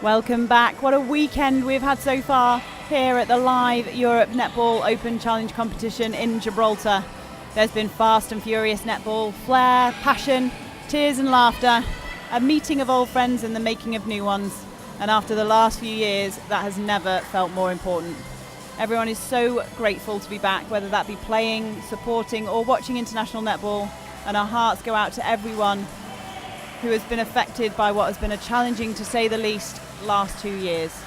Welcome back. What a weekend we've had so far here at the live Europe Netball Open Challenge competition in Gibraltar. There's been fast and furious netball, flair, passion, tears and laughter, a meeting of old friends and the making of new ones. And after the last few years, that has never felt more important. Everyone is so grateful to be back, whether that be playing, supporting or watching international netball. And our hearts go out to everyone who has been affected by what has been a challenging, to say the least, last 2 years.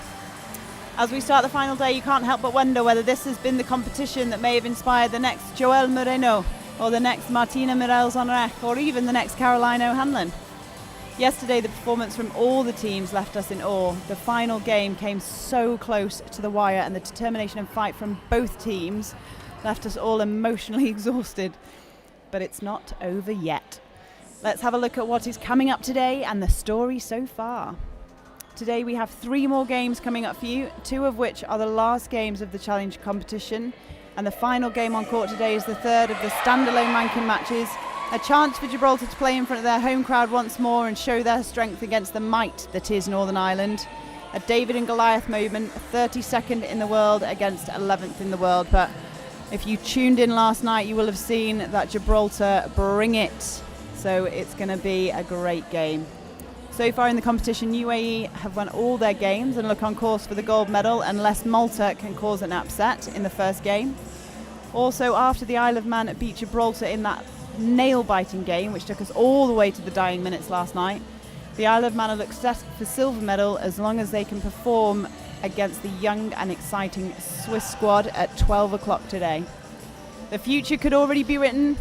As we start the final day, you can't help but wonder whether this has been the competition that may have inspired the next Joelle Moreno or the next Martina Mireles-Onrech or even the next Caroline O'Hanlon. Yesterday, the performance from all the teams left us in awe. The final game came so close to the wire, and the determination and fight from both teams left us all emotionally exhausted. But it's not over yet. Let's have a look at what is coming up today and the story so far. Today we have 3 more games coming up for you, 2 of which are the last games of the challenge competition. And the final game on court today is the 3rd of the standalone Mankin matches. A chance for Gibraltar to play in front of their home crowd once more and show their strength against the might that is Northern Ireland. A David and Goliath moment, 32nd in the world against 11th in the world. But if you tuned in last night, you will have seen that Gibraltar bring it. So it's going to be a great game. So far in the competition, UAE have won all their games and look on course for the gold medal unless Malta can cause an upset in the first game. Also, after the Isle of Man beat Gibraltar in that nail-biting game, which took us all the way to the dying minutes last night, the Isle of Man are look set for silver medal as long as they can perform against the young and exciting Swiss squad at 12 o'clock today. The future could already be written,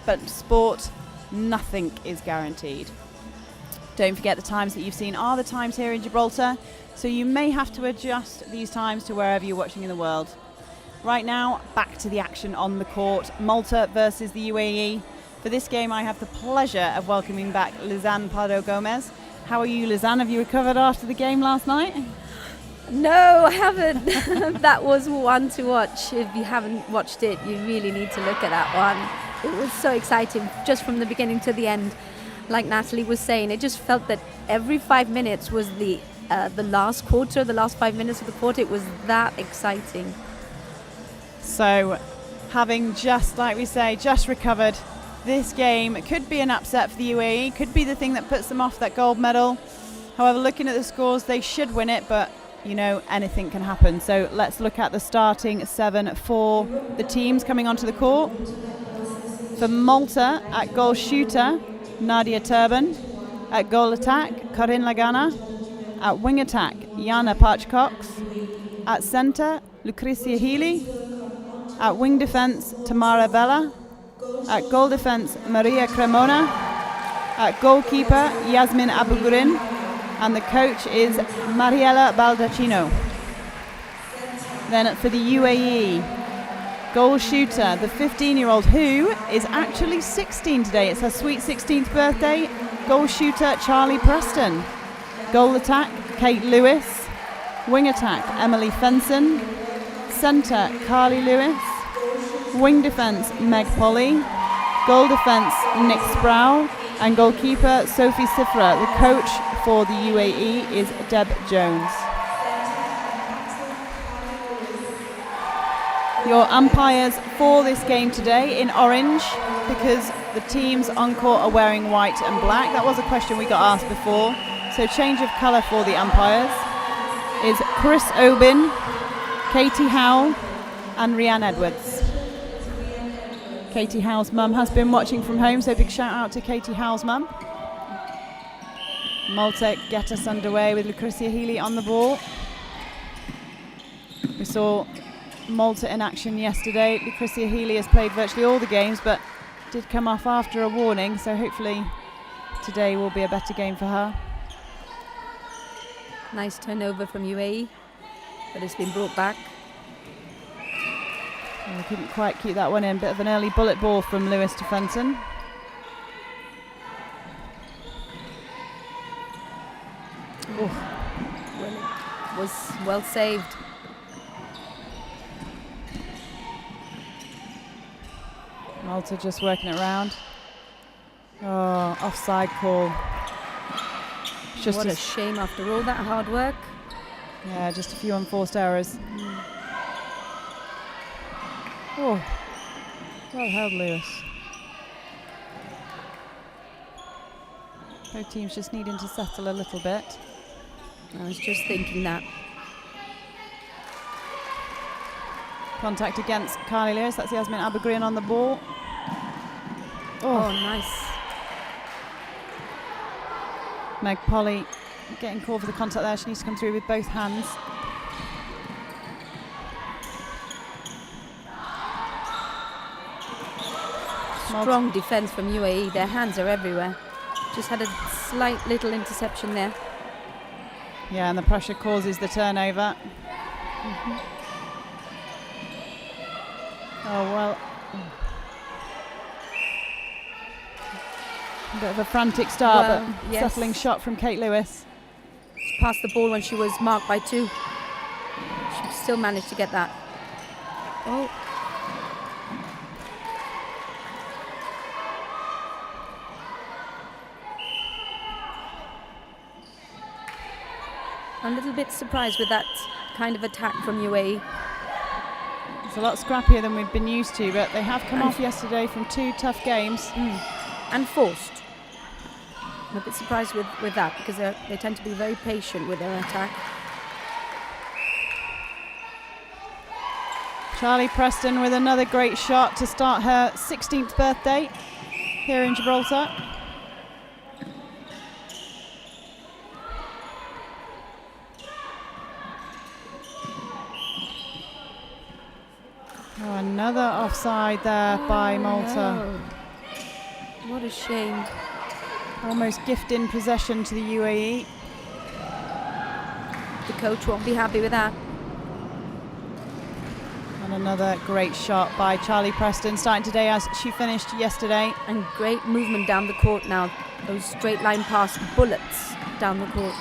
but sport, nothing is guaranteed. Don't forget the times that you've seen are the times here in Gibraltar, so you may have to adjust these times to wherever you're watching in the world. Right now, back to the action on the court. Malta versus the UAE. For this game, I have the pleasure of welcoming back Lizanne Pardo-Gomez. How are you, Lizanne? Have you recovered after the game last night? No, I haven't. That was one to watch. If you haven't watched it, you really need to look at that one. It was so exciting, just from the beginning to the end. Like Natalie was saying, it just felt that every 5 minutes was the last quarter, the last 5 minutes of the quarter. It was that exciting. So, having just, like we say, just recovered, this game could be an upset for the UAE, could be the thing that puts them off that gold medal. However, looking at the scores, they should win it, but you know, anything can happen. So let's look at the starting 7 for the teams coming onto the court. For Malta, at goal shooter, Nadia Turban. At goal attack, Corinne Lagana. At wing attack, Jana Parch-Cox. At centre, Lucrecia Healy. At wing defence, Tamara Vella. At goal defence, Maria Cremona. At goalkeeper, Yasmin Abugurin. And the coach is Mariela Baldacchino. Then for the UAE, goal shooter, the 15-year-old who is actually 16 today. It's her sweet 16th birthday. Goal shooter, Charlie Preston. Goal attack, Kate Lewis. Wing attack, Emily Fenson. Centre, Carly Lewis. Wing defence, Meg Polly. Goal defence, Nick Sproul. And goalkeeper, Sophie Sifra. The coach for the UAE is Deb Jones. Your umpires for this game today in orange, because the teams on court are wearing white and black. That was a question we got asked before. So change of colour for the umpires is Chris Obin, Katie Howell and Rhianne Edwards. Katie Howell's mum has been watching from home, so big shout out to Katie Howell's mum. Malta get us underway with Lucrecia Healy on the ball. We saw Malta in action yesterday. Lucrecia Healy has played virtually all the games, but did come off after a warning, so hopefully today will be a better game for her. Nice turnover from UAE, but it's been brought back. We couldn't quite keep that one in. Bit of an early bullet ball from Lewis to Fenton. Well, it was well saved. Malta just working it around. Oh, offside call. Just what a shame after all that hard work. Yeah, just a few unforced errors. Oh, well held, Lewis. Both teams just needing to settle a little bit. I was just thinking that. Contact against Carly Lewis. That's Yasmin Abagrian on the ball. Oh, nice. Meg Polly getting called for the contact there. She needs to come through with both hands. Strong defence from UAE. Their hands are everywhere. Just had a slight little interception there. Yeah, and the pressure causes the turnover. Oh, well. A bit of a frantic start, but yes. settling shot from Kate Lewis. She passed the ball when she was marked by 2. She still managed to get that. Oh. I'm a little bit surprised with that kind of attack from UAE. It's a lot scrappier than we've been used to, but they have come off yesterday from 2 tough games. And forced. I'm a bit surprised with that because they tend to be very patient with their attack. Charlie Preston with another great shot to start her 16th birthday here in Gibraltar. Oh, another offside there by Malta. No. What a shame. Almost gifting possession to the UAE. The coach won't be happy with that. And another great shot by Charlie Preston, starting today as she finished yesterday. And great movement down the court now. Those straight line pass bullets down the court.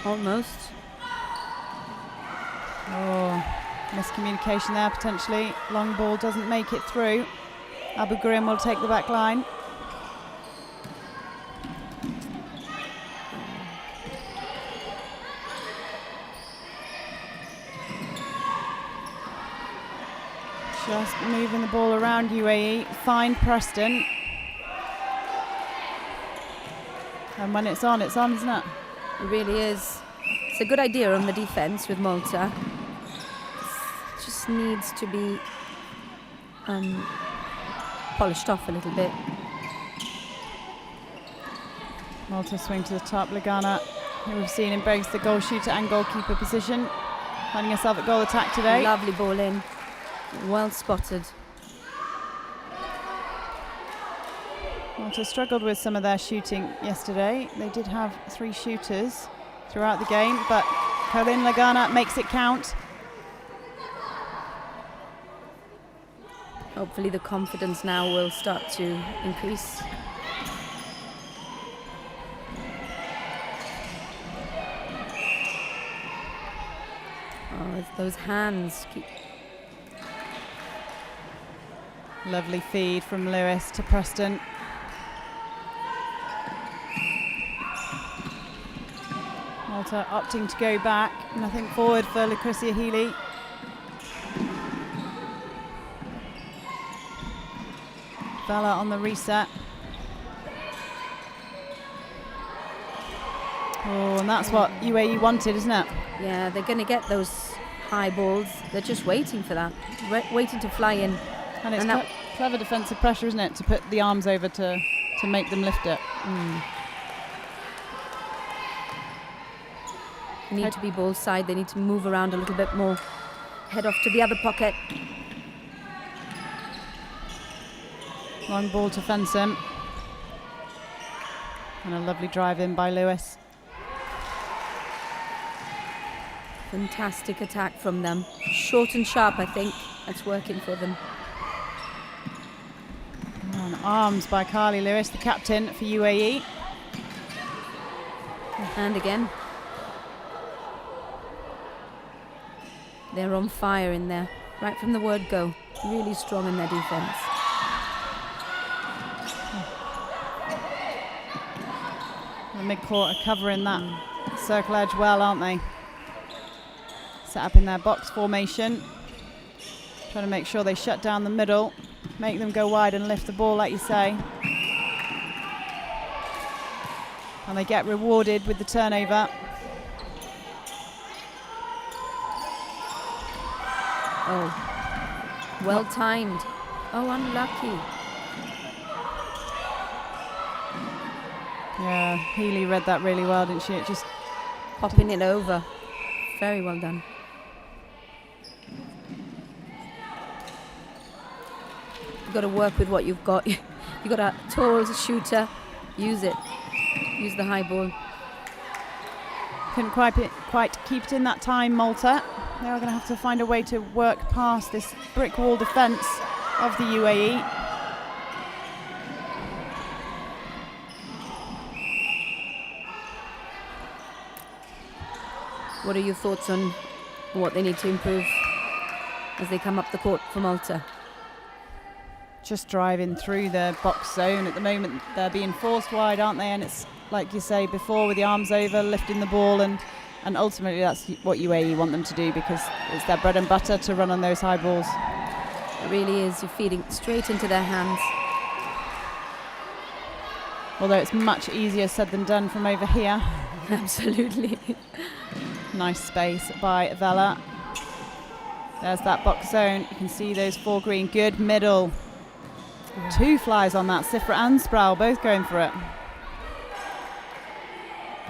Almost. Oh, miscommunication there potentially. Long ball doesn't make it through. Abu Grim will take the back line. Just moving the ball around UAE. Find Preston. And when it's on, isn't it? It really is. It's a good idea on the defence with Malta. It just needs to be polished off a little bit. Malta swing to the top. Lagana, who we've seen in both the goal shooter and goalkeeper position, finding herself at goal attack today. Lovely ball in. Well spotted. Malta struggled with some of their shooting yesterday. They did have 3 shooters throughout the game, but Colin Lagana makes it count. Hopefully the confidence now will start to increase. Oh, it's those hands keep. Lovely feed from Lewis to Preston. Malta opting to go back. Nothing forward for Lucretia Healy. Vela on the reset. Oh, and that's what UAE wanted, isn't it? Yeah, they're going to get those high balls. They're just waiting for that, waiting to fly in. And it's clever defensive pressure, isn't it, to put the arms over to make them lift it. Need to be ball side. They need to move around a little bit more. Head off to the other pocket. Long ball to fence him. And a lovely drive in by Lewis. Fantastic attack from them. Short and sharp, I think. That's working for them. And arms by Carly Lewis, the captain for UAE. And again. They're on fire in there. Right from the word go. Really strong in their defence. mid-court are covering that circle edge well, aren't they? Set up in their box formation. Trying to make sure they shut down the middle, make them go wide and lift the ball, like you say. And they get rewarded with the turnover. Oh, well timed. Oh, unlucky. Yeah, Healy read that really well, didn't she? It just popping it over. Very well done. You've got to work with what you've got. You've got a tall shooter. Use it. Use the high ball. Couldn't quite keep it in that time, Malta. They are going to have to find a way to work past this brick wall defence of the UAE. What are your thoughts on what they need to improve as they come up the court for Malta? Just driving through the box zone. At the moment, they're being forced wide, aren't they? And it's, like you say before, with the arms over, lifting the ball, and ultimately that's what UAE want them to do, because it's their bread and butter to run on those high balls. It really is. You're feeding straight into their hands. Although it's much easier said than done from over here. Absolutely. Nice space by Vela. There's that box zone. You can see those 4 green. Good middle. Yeah. 2 flies on that. Sifra and Sproul both going for it.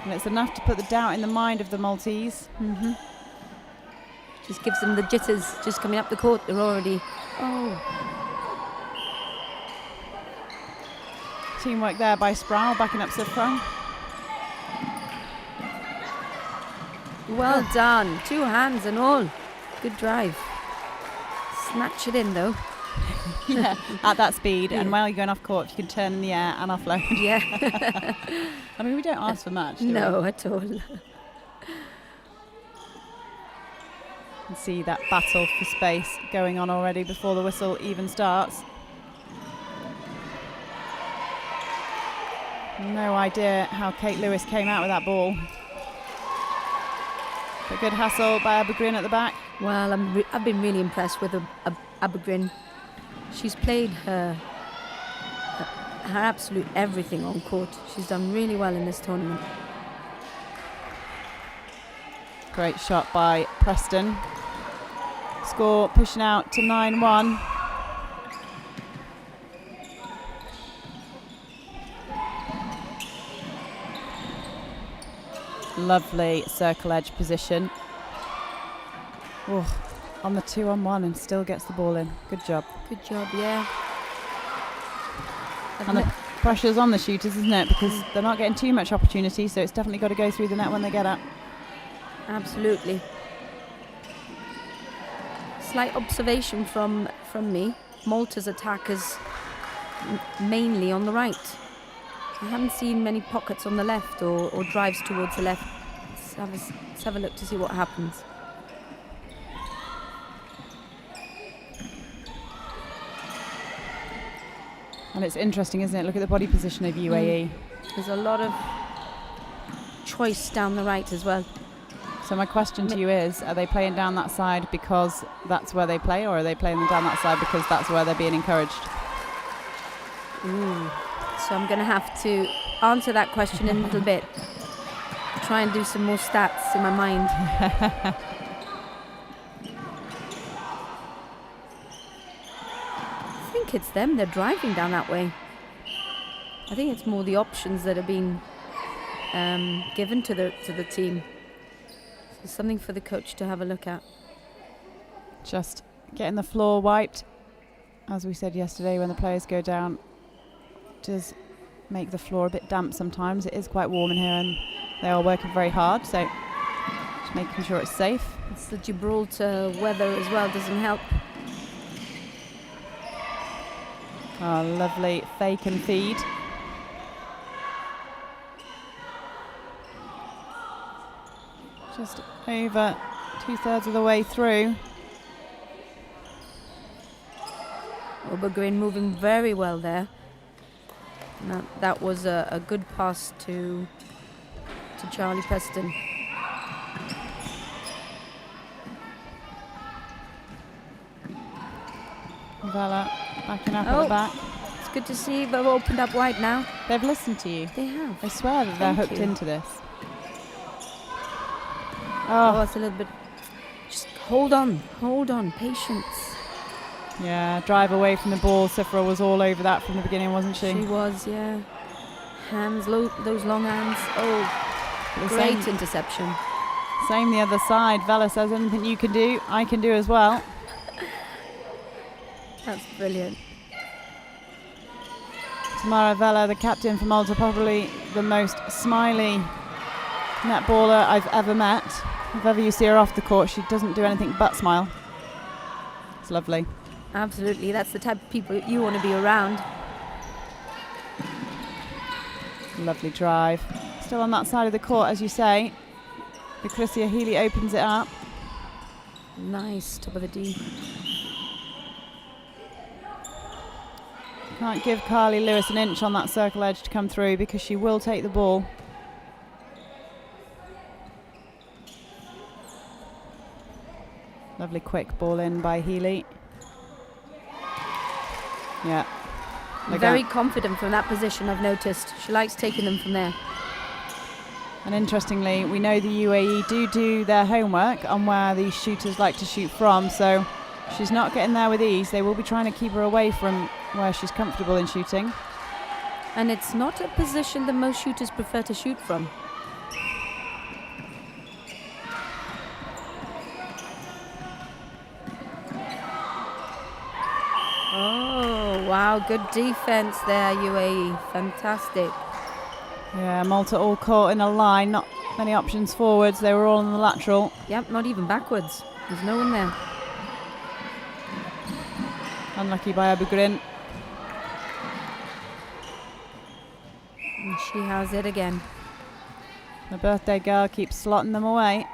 And it's enough to put the doubt in the mind of the Maltese. Mm-hmm. Just gives them the jitters. Just coming up the court, they're already... Oh. Teamwork there by Sproul, backing up Sifra. Well done. 2 hands and all. Good drive. Snatch it in, though. Yeah, at that speed, and while you're going off court, you can turn in the air and offload. Yeah. I mean, we don't ask for much, do no, we? at all. You can see that battle for space going on already before the whistle even starts. No idea how Kate Lewis came out with that ball. A good hustle by Abugrin at the back. Well, I've been really impressed with Abugrin. She's played her absolute everything on court. She's done really well in this tournament. Great shot by Preston. Score pushing out to 9-1. Lovely circle edge position. Oh, on the 2-on-1 and still gets the ball in. Good job. Good job, yeah. And the pressure's on the shooters, isn't it? Because they're not getting too much opportunity, so it's definitely got to go through the net when they get up. Absolutely. Slight observation from me. Malta's attack is mainly on the right. I haven't seen many pockets on the left or drives towards the left. Let's have a look to see what happens. And it's interesting, isn't it? Look at the body position of UAE. There's a lot of choice down the right as well. So my question to you is, are they playing down that side because that's where they play, or are they playing them down that side because that's where they're being encouraged? Ooh. So I'm going to have to answer that question in a little bit. Try and do some more stats in my mind. I think it's them. They're driving down that way. I think it's more the options that are being given to the team. So something for the coach to have a look at. Just getting the floor wiped. As we said yesterday, when the players go down, does make the floor a bit damp sometimes. It is quite warm in here and they are working very hard, so just making sure it's safe. It's the Gibraltar weather as well, doesn't help. Oh, lovely fake and feed. Just over 2/3 of the way through. Obergreen moving very well there. That was a good pass to for Charlie Preston. Vela backing up at the back. It's good to see they've opened up wide now. They've listened to you. They have. I swear that they're hooked into this. Oh, it's a little bit. Just hold on, patience. Yeah, drive away from the ball. Sifra was all over that from the beginning, wasn't she? She was, yeah. Hands, those long hands. Oh, great interception. Same the other side. Vela says, anything you can do, I can do as well. That's brilliant. Tamara Vela, the captain for Malta, probably the most smiley netballer I've ever met. If ever you see her off the court, she doesn't do anything but smile. It's lovely. Absolutely, that's the type of people you want to be around. Lovely drive. Still on that side of the court, as you say. Lucretia Healy opens it up. Nice, top of the D. Can't give Carly Lewis an inch on that circle edge to come through because she will take the ball. Lovely quick ball in by Healy. Yeah. Very confident from that position, I've noticed. She likes taking them from there. And interestingly, we know the UAE do their homework on where these shooters like to shoot from, so she's not getting there with ease. They will be trying to keep her away from where she's comfortable in shooting. And it's not a position that most shooters prefer to shoot from. Oh, wow, good defense there, UAE. Fantastic. Yeah, Malta all caught in a line, not many options forwards. They were all on the lateral. Yep, not even backwards. There's no one there. Unlucky by Abu Grin. And she has it again. The birthday girl keeps slotting them away.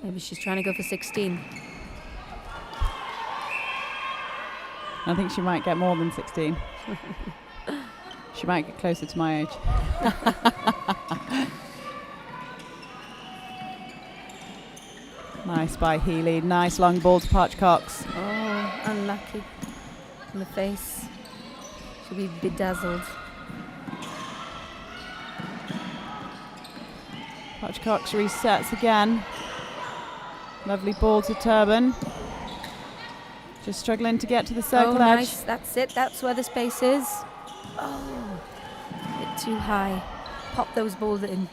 Maybe she's trying to go for 16. I think she might get more than 16. She might get closer to my age. Nice by Healy. Nice long ball to Parch Cox. Oh, unlucky. In the face. She'll be bedazzled. Parch Cox resets again. Lovely ball to Turban. Just struggling to get to the circle edge. Nice. That's it. That's where the space is. Oh, a bit too high. Pop those balls in.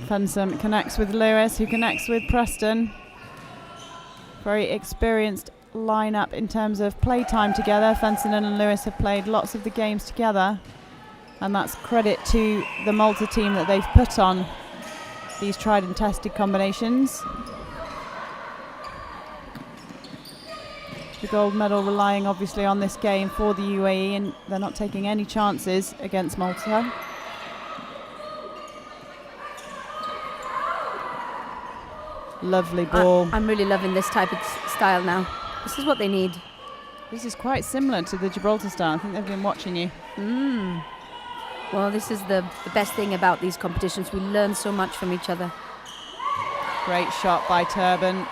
Fensom connects with Lewis, who connects with Preston. Very experienced lineup in terms of play time together. Fenson and Lewis have played lots of the games together, and that's credit to the Malta team that they've put on these tried and tested combinations. The gold medal relying obviously on this game for the UAE, and they're not taking any chances against Malta. Lovely ball. I'm really loving this type of style now. This is what they need. This is quite similar to the Gibraltar style. I think they've been watching you. Well, this is the best thing about these competitions. We learn so much from each other. Great shot by Turban.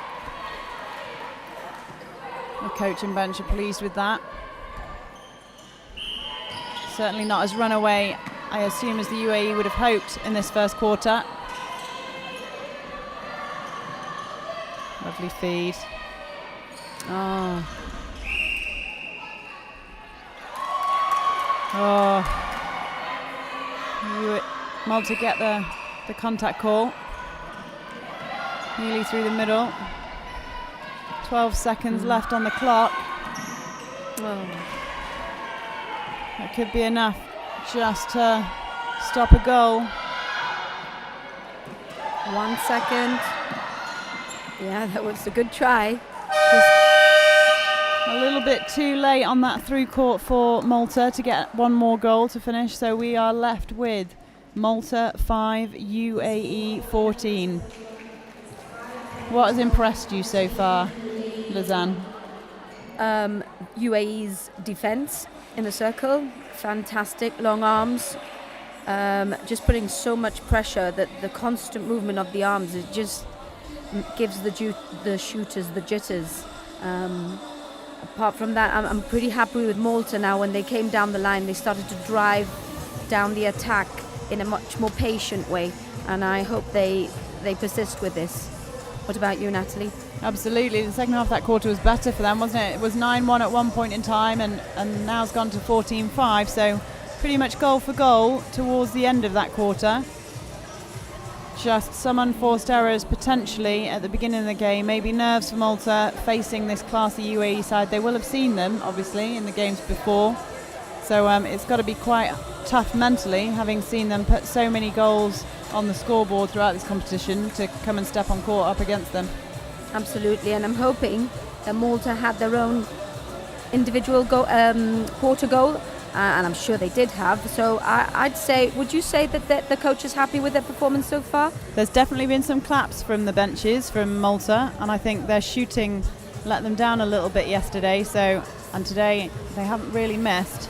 The coach and bench are pleased with that. Certainly not as runaway, I assume, as the UAE would have hoped in this first quarter. Lovely feed. Oh. Malta get the contact call. Nearly through the middle. 12 seconds left on the clock. Oh. That could be enough just to stop a goal. 1 second. Yeah, that was a good try. Just a little bit too late on that through court for Malta to get one more goal to finish. So we are left with Malta 5, UAE 14. What has impressed you so far, Lizanne? UAE's defense in the circle. Fantastic long arms, just putting so much pressure that the constant movement of the arms, it just gives the shooters the jitters. Apart from that, I'm pretty happy with Malta now. When they came down the line, they started to drive down the attack in a much more patient way, and I hope they persist with this. What about you, Natalie? Absolutely. The second half of that quarter was better for them, wasn't it? It was 9-1 at one point in time, and now it's gone to 14-5, so pretty much goal for goal towards the end of that quarter. Just some unforced errors potentially at the beginning of the game, maybe nerves for Malta facing this classy UAE side. They will have seen them, obviously, in the games before. So it's got to be quite tough mentally, having seen them put so many goals on the scoreboard throughout this competition, to come and step on court up against them. Absolutely, and I'm hoping that Malta had their own individual quarter goal, and I'm sure they did have. So I'd say, would you say that the coach is happy with their performance so far? There's definitely been some claps from the benches from Malta, and I think their shooting let them down a little bit yesterday. And today they haven't really missed,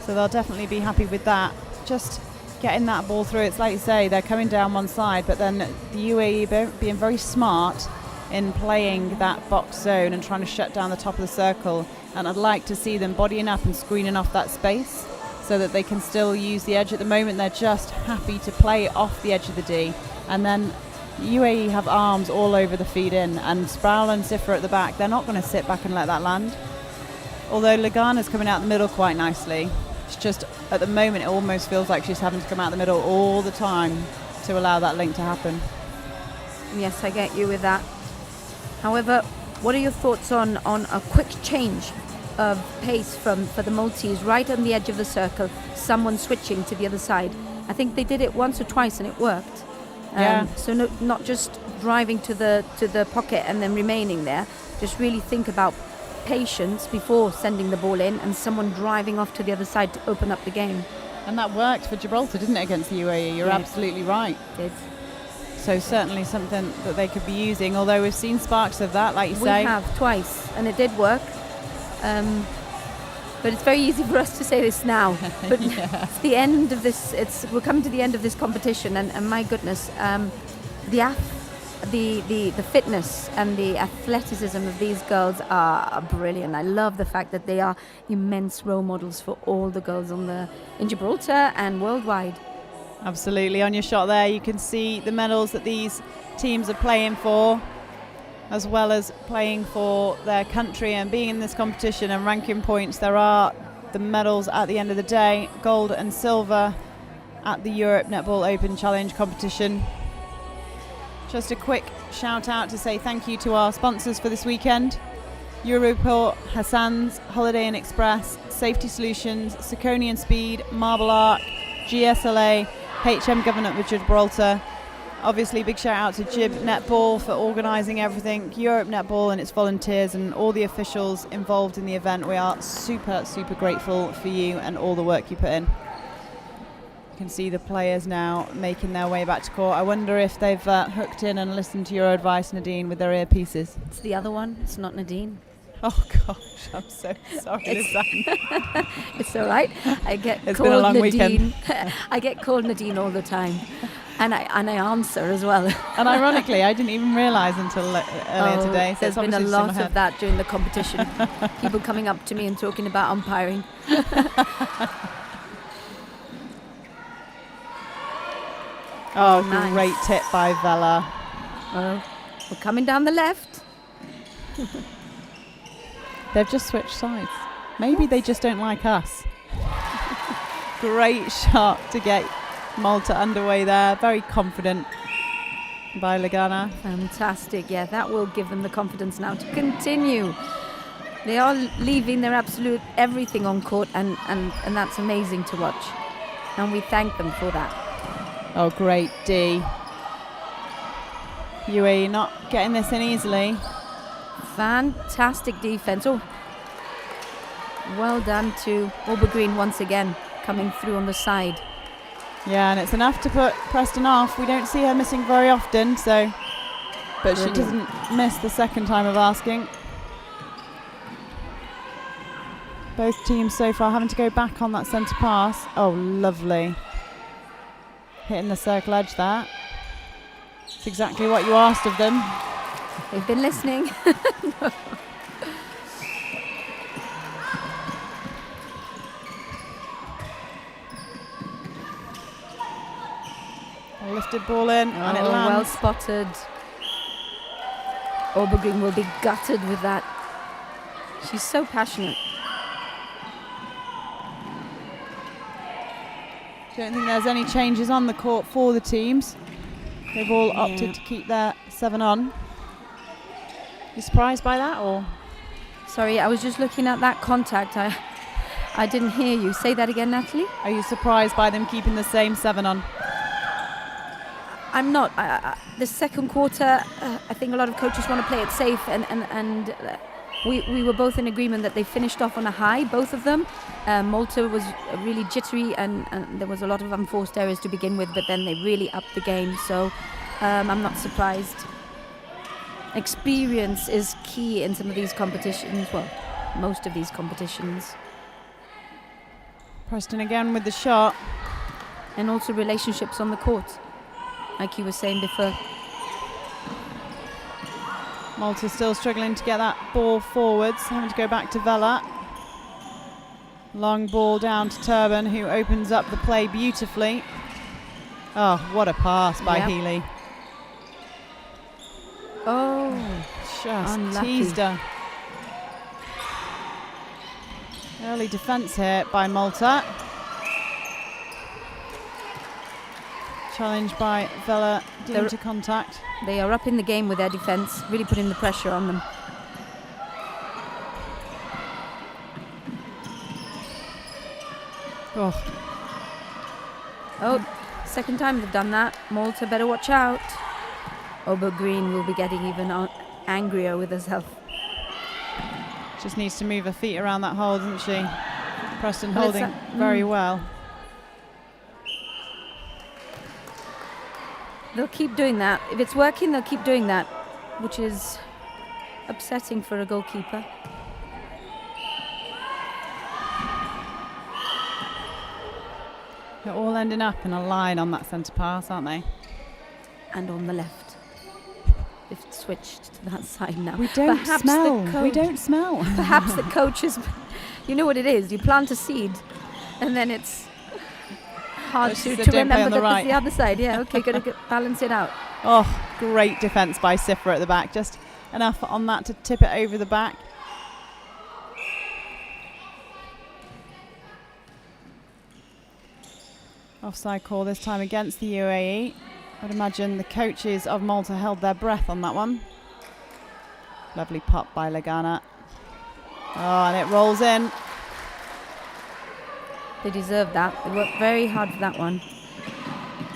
so they'll definitely be happy with that. Just getting that ball through. It's like you say, they're coming down one side, but then the UAE being very smart in playing that box zone and trying to shut down the top of the circle. And I'd like to see them bodying up and screening off that space so that they can still use the edge. At the moment, they're just happy to play off the edge of the D. And then UAE have arms all over the feed in, and Sproul and Sifra at the back, they're not going to sit back and let that land. Although Lagana's coming out the middle quite nicely. It's just, at the moment, it almost feels like she's having to come out the middle all the time to allow that link to happen. Yes, I get you with that. However, what are your thoughts on a quick change of pace for the Maltese right on the edge of the circle, someone switching to the other side? I think they did it once or twice and it worked. So not just driving to the pocket and then remaining there. Just really think about patience before sending the ball in, and someone driving off to the other side to open up the game. And that worked for Gibraltar, didn't it, against the UAE? You're absolutely right. It did. So certainly something that they could be using, although we've seen sparks of that, like you say. We have twice, and it did work. But it's very easy for us to say this now. But it's the end of this. We're coming to the end of this competition, and my goodness, the fitness and the athleticism of these girls are brilliant. I love the fact that they are immense role models for all the girls in Gibraltar and worldwide. Absolutely. On your shot there, you can see the medals that these teams are playing for, as well as playing for their country and being in this competition and ranking points. There are the medals at the end of the day, gold and silver at the Europe Netball Open Challenge competition. Just a quick shout out to say thank you to our sponsors for this weekend: Europort, Hassan's, Holiday Inn Express, Safety Solutions, Saconian Speed, Marble Arc, GSLA, HM Government with Gibraltar. Obviously, big shout out to Gib Netball for organising everything, Europe Netball and its volunteers and all the officials involved in the event. We are super, super grateful for you and all the work you put in. You can see the players now making their way back to court. I wonder if they've hooked in and listened to your advice, Nadine, with their earpieces. It's the other one. It's not Nadine. Oh gosh, I'm so sorry, Lisanne. It's all right. It's been a long weekend. I get called Nadine all the time, and I answer as well. And ironically, I didn't even realise until earlier today. So there's been a lot of that during the competition. People coming up to me and talking about umpiring. Oh, nice. Great tip by Vela. We're coming down the left. They've just switched sides. Maybe they just don't like us. Great shot to get Malta underway there. Very confident by Lagana. Fantastic. Yeah, that will give them the confidence now to continue. They are leaving their absolute everything on court, and that's amazing to watch. And we thank them for that. Oh, great D. UAE not getting this in easily. Fantastic defense. Oh, well done to Aubergreen once again, coming through on the side. Yeah, and it's enough to put Preston off. We don't see her missing very often, but brilliant. She doesn't miss the second time of asking. Both teams so far having to go back on that centre pass. Oh, lovely. Hitting the circle edge there. It's exactly what you asked of them. They've been listening. No. A lifted ball in and it lands. Well spotted. Aubergreen will be gutted with that. She's so passionate. Don't think there's any changes on the court for the teams. They've all opted to keep their 7 on. You surprised by that, or? Sorry, I was just looking at that contact. I didn't hear you. Say that again, Natalie. Are you surprised by them keeping the same 7 on? I'm not. The second quarter, I think a lot of coaches want to play it safe, and we were both in agreement that they finished off on a high, both of them. Malta was really jittery, and there was a lot of unforced errors to begin with, but then they really upped the game, so I'm not surprised. Experience is key in some of these competitions, well, most of these competitions. Preston again with the shot. And also relationships on the court, like you were saying before. Malta still struggling to get that ball forwards, having to go back to Vela. Long ball down to Turban, who opens up the play beautifully. Oh, what a pass by Healy. Oh, just unlucky. teased her. Early defence here by Malta. Challenged by Vela, deemed to contact. They are up in the game with their defence, really putting the pressure on them. Oh, second time they've done that. Malta better watch out. Aubergreen will be getting even angrier with herself. Just needs to move her feet around that hole, doesn't she? Preston holding very well. They'll keep doing that. If it's working, they'll keep doing that, which is upsetting for a goalkeeper. They're all ending up in a line on that centre pass, aren't they? And on the left. They've switched to that side now. We don't smell. We don't smell. Perhaps the coaches, you know what it is, you plant a seed and then it's hard to remember that it's the other side. Yeah, okay, got to balance it out. Oh, great defence by Sifra at the back. Just enough on that to tip it over the back. Offside call this time against the UAE. I'd imagine the coaches of Malta held their breath on that one. Lovely pop by Lagana. Oh, and it rolls in. They deserve that. They worked very hard for that one.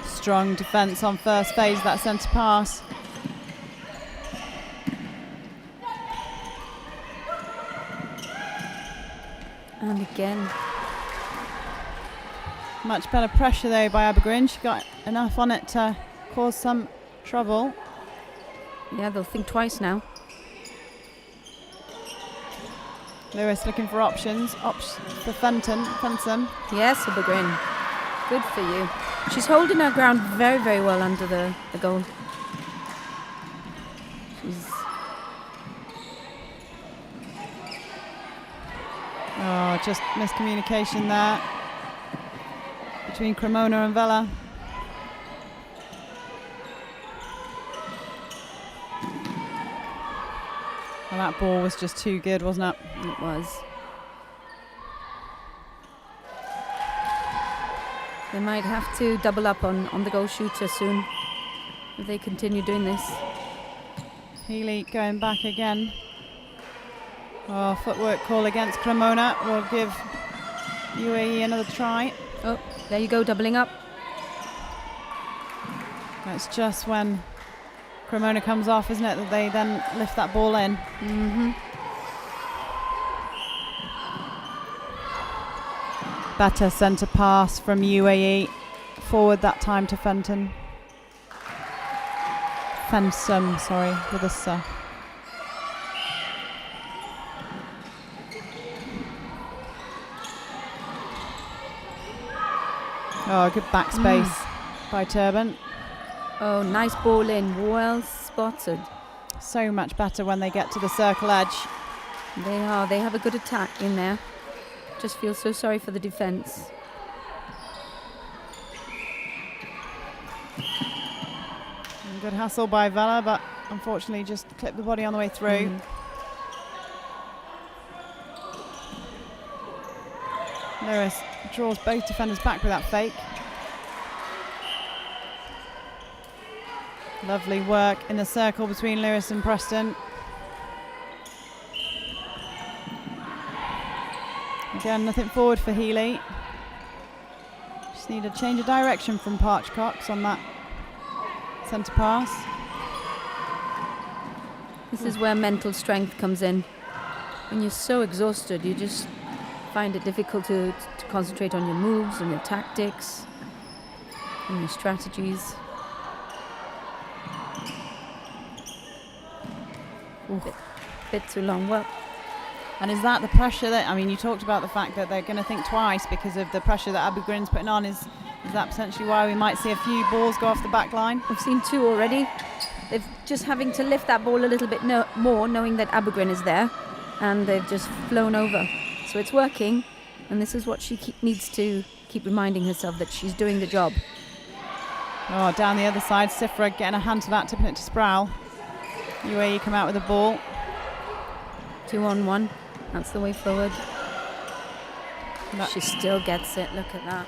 Strong defence on first phase of that centre pass. And again. Much better pressure though by Aubergreen. She got enough on it to cause some trouble. Yeah, they'll think twice now. Lewis looking for options. For Fenton. Yes, Aubergreen. Good for you. She's holding her ground very, very well under the goal. Oh, just miscommunication there between Cremona and Vela. Well, that ball was just too good, wasn't it? It was. They might have to double up on the goal shooter soon if they continue doing this. Healy going back again. Oh, footwork call against Cremona will give UAE another try. Oh, there you go, doubling up. That's just when Cremona comes off, isn't it, that they then lift that ball in. Mm-hmm. Better centre pass from UAE. Forward that time to Fenton. Fensum, sorry, with a S. Oh, good back space by Turban. Oh, nice ball in. Well spotted. So much better when they get to the circle edge. They are. They have a good attack in there. Just feel so sorry for the defence. Good hustle by Vela, but unfortunately just clipped the body on the way through. Lewis draws both defenders back with that fake. Lovely work in the circle between Lewis and Preston. Again, nothing forward for Healy. Just need a change of direction from Parchcox on that centre pass. This is where mental strength comes in. When you're so exhausted, you just find it difficult to concentrate on your moves and your tactics and your strategies. Bit too long. Well, and is that the pressure that, I mean, you talked about the fact that they're going to think twice because of the pressure that Abugrin's putting on. Is that potentially why we might see a few balls go off the back line? We've seen 2 already. They've just having to lift that ball a little bit more, knowing that Abugrin is there, and they've just flown over. So it's working, and this is what she needs to keep reminding herself, that she's doing the job. Oh, down the other side, Sifra getting a hand to that, tipping it to Sproul. UAE come out with the ball. 2-on-1. That's the way forward. She still gets it. Look at that.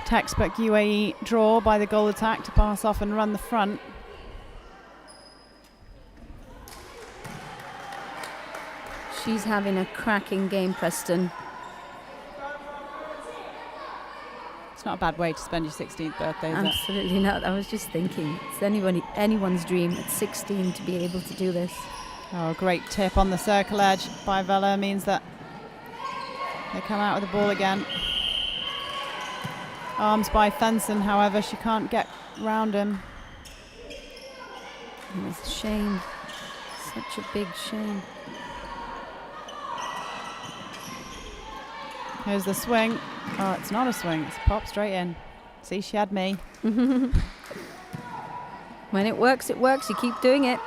Textbook UAE draw by the goal attack to pass off and run the front. She's having a cracking game, Preston. It's not a bad way to spend your 16th birthday, is it? Absolutely not. I was just thinking, it's anyone's dream at 16 to be able to do this. Oh, great tip on the circle edge by Vela means that they come out with the ball again. Arms by Fenson, however, she can't get round him. It's a shame. Such a big shame. Here's the swing. Oh, it's not a swing. It's a pop straight in. See, she had me. When it works, it works. You keep doing it.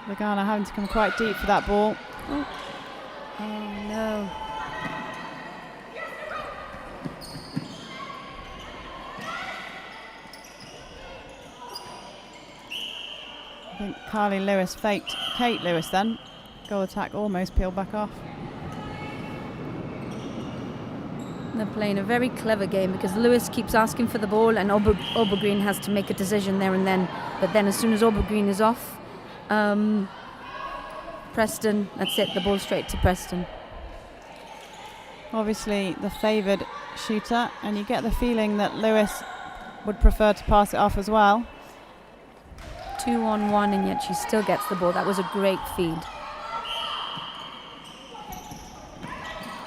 Lagana having to come quite deep for that ball. Oh no. I think Carly Lewis faked Kate Lewis then. Goal attack almost peeled back off. They're playing a very clever game because Lewis keeps asking for the ball and Aubergreen has to make a decision there and then. But then as soon as Aubergreen is off, Preston, that's it, the ball straight to Preston. Obviously the favoured shooter, and you get the feeling that Lewis would prefer to pass it off as well. 2-on-1 and yet she still gets the ball. That was a great feed.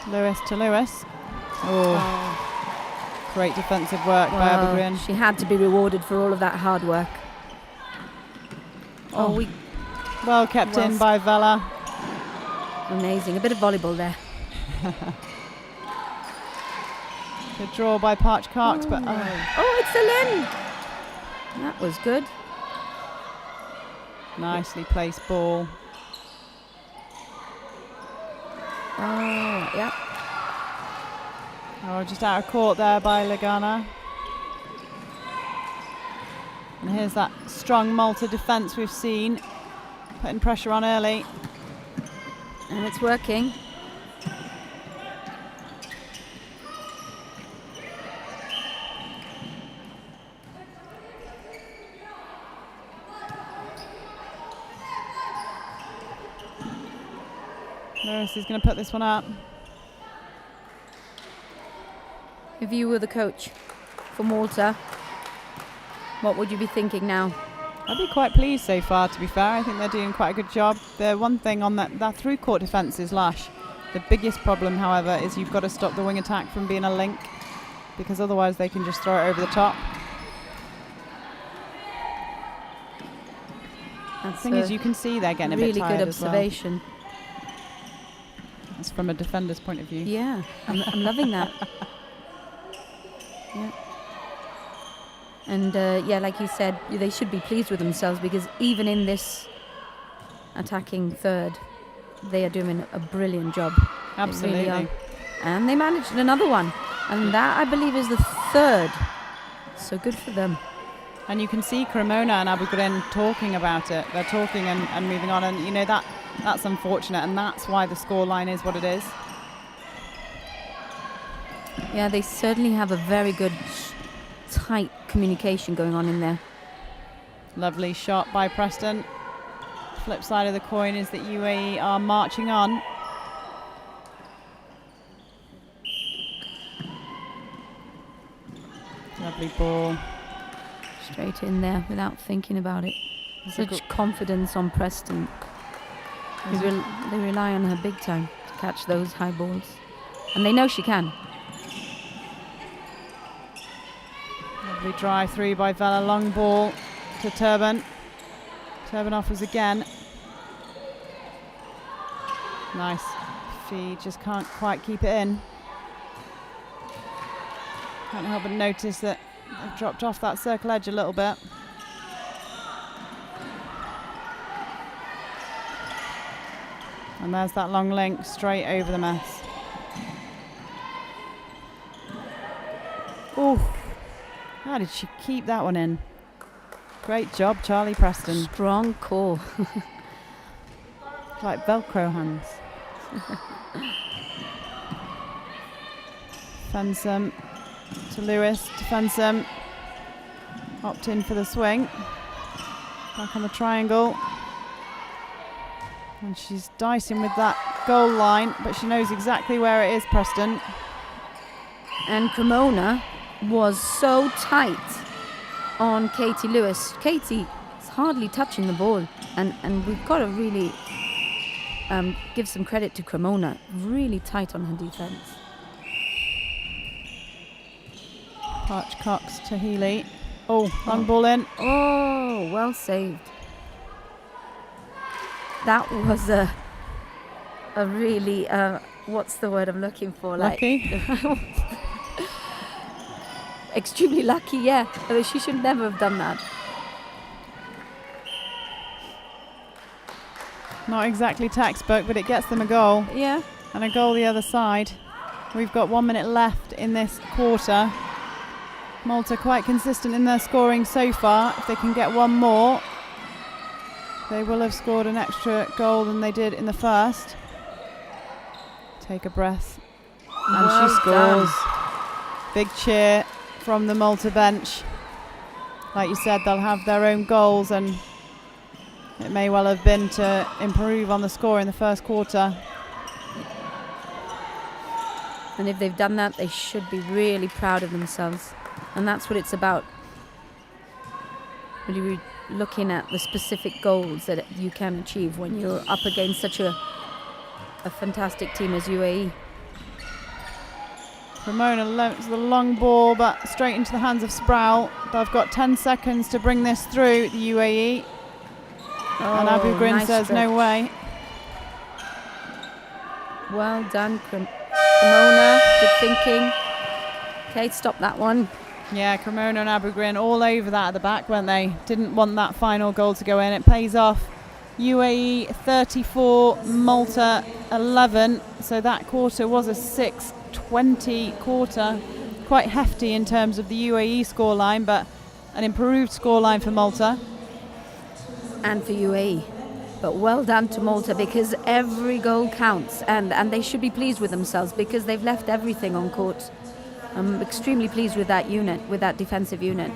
Lewis to Lewis. Oh. Great defensive work by Abugrin. She had to be rewarded for all of that hard work. Well kept in by Vela. Amazing. A bit of volleyball there. Good draw by Parchcox, but it's a Lynn. That was good. Nicely placed ball. Oh, yeah. Oh, just out of court there by Lagana. And here's that strong Malta defence we've seen, putting pressure on early. And it's working. Lewis is going to put this one up. If you were the coach for Malta, what would you be thinking now? I'd be quite pleased so far, to be fair. I think they're doing quite a good job. The one thing on that through court defence is Lash. The biggest problem, however, is you've got to stop the wing attack from being a link, because otherwise they can just throw it over the top. That's the thing is, you can see they're getting a bit tired really good as well. observation. That's from a defender's point of view. Yeah, I'm loving that. Yeah. And like you said, they should be pleased with themselves, because even in this attacking third, they are doing a brilliant job. Absolutely. They really are. And they managed another one. And that, I believe, is the third. So good for them. And you can see Cremona and Abu Ghraib talking about it. They're talking and moving on. And, that's unfortunate. And that's why the scoreline is what it is. Yeah, they certainly have a very good, tight communication going on in there. Lovely shot by Preston. Flip side of the coin is that UAE are marching on. Lovely ball. Straight in there without thinking about it. Such confidence on Preston. They rely on her big time to catch those high balls. And they know she can. Lovely drive through by Vela. Long ball to Turban. Turban offers again. Nice feed, just can't quite keep it in. Can't help but notice that they've dropped off that circle edge a little bit. And there's that long link straight over the mess. Oh, how did she keep that one in? Great job, Charlie Preston. Strong call. Like Velcro hands. Fensum to Lewis. To Fensum. Opt in for the swing. Back on the triangle. And she's dicing with that goal line, but she knows exactly where it is, Preston. And Cremona was so tight on Katie Lewis. Katie is hardly touching the ball, and we've got to really give some credit to Cremona. Really tight on her defence. Parch Cox to Healy. Oh, long ball in. Oh, well saved. That was a really, what's the word I'm looking for? Lucky? Extremely lucky, yeah. She should never have done that. Not exactly textbook, but it gets them a goal. Yeah. And a goal the other side. We've got 1 minute left in this quarter. Malta quite consistent in their scoring so far. If they can get one more, they will have scored an extra goal than they did in the first. Take a breath. And well she scores. Done. Big cheer from the Malta bench. Like you said, they'll have their own goals, and it may well have been to improve on the score in the first quarter. And if they've done that, they should be really proud of themselves. And that's what it's about. Really looking at the specific goals that you can achieve when you're up against such a fantastic team as UAE. Ramona lends the long ball, but straight into the hands of Sproul. They've got 10 seconds to bring this through, the UAE. And Abu Ghraib nice says stretch. no way. Well done, Cremona. Good thinking. Okay, stop that one. Yeah, Cremona and Abu Ghraib all over that at the back, weren't they? Didn't want that final goal to go in. It pays off. UAE 34, Malta 11. So that quarter was a 6-20 quarter. Quite hefty in terms of the UAE scoreline, but an improved scoreline for Malta. And for UAE. But well done to Malta, because every goal counts, and they should be pleased with themselves because they've left everything on court. I'm extremely pleased with that unit, with that defensive unit.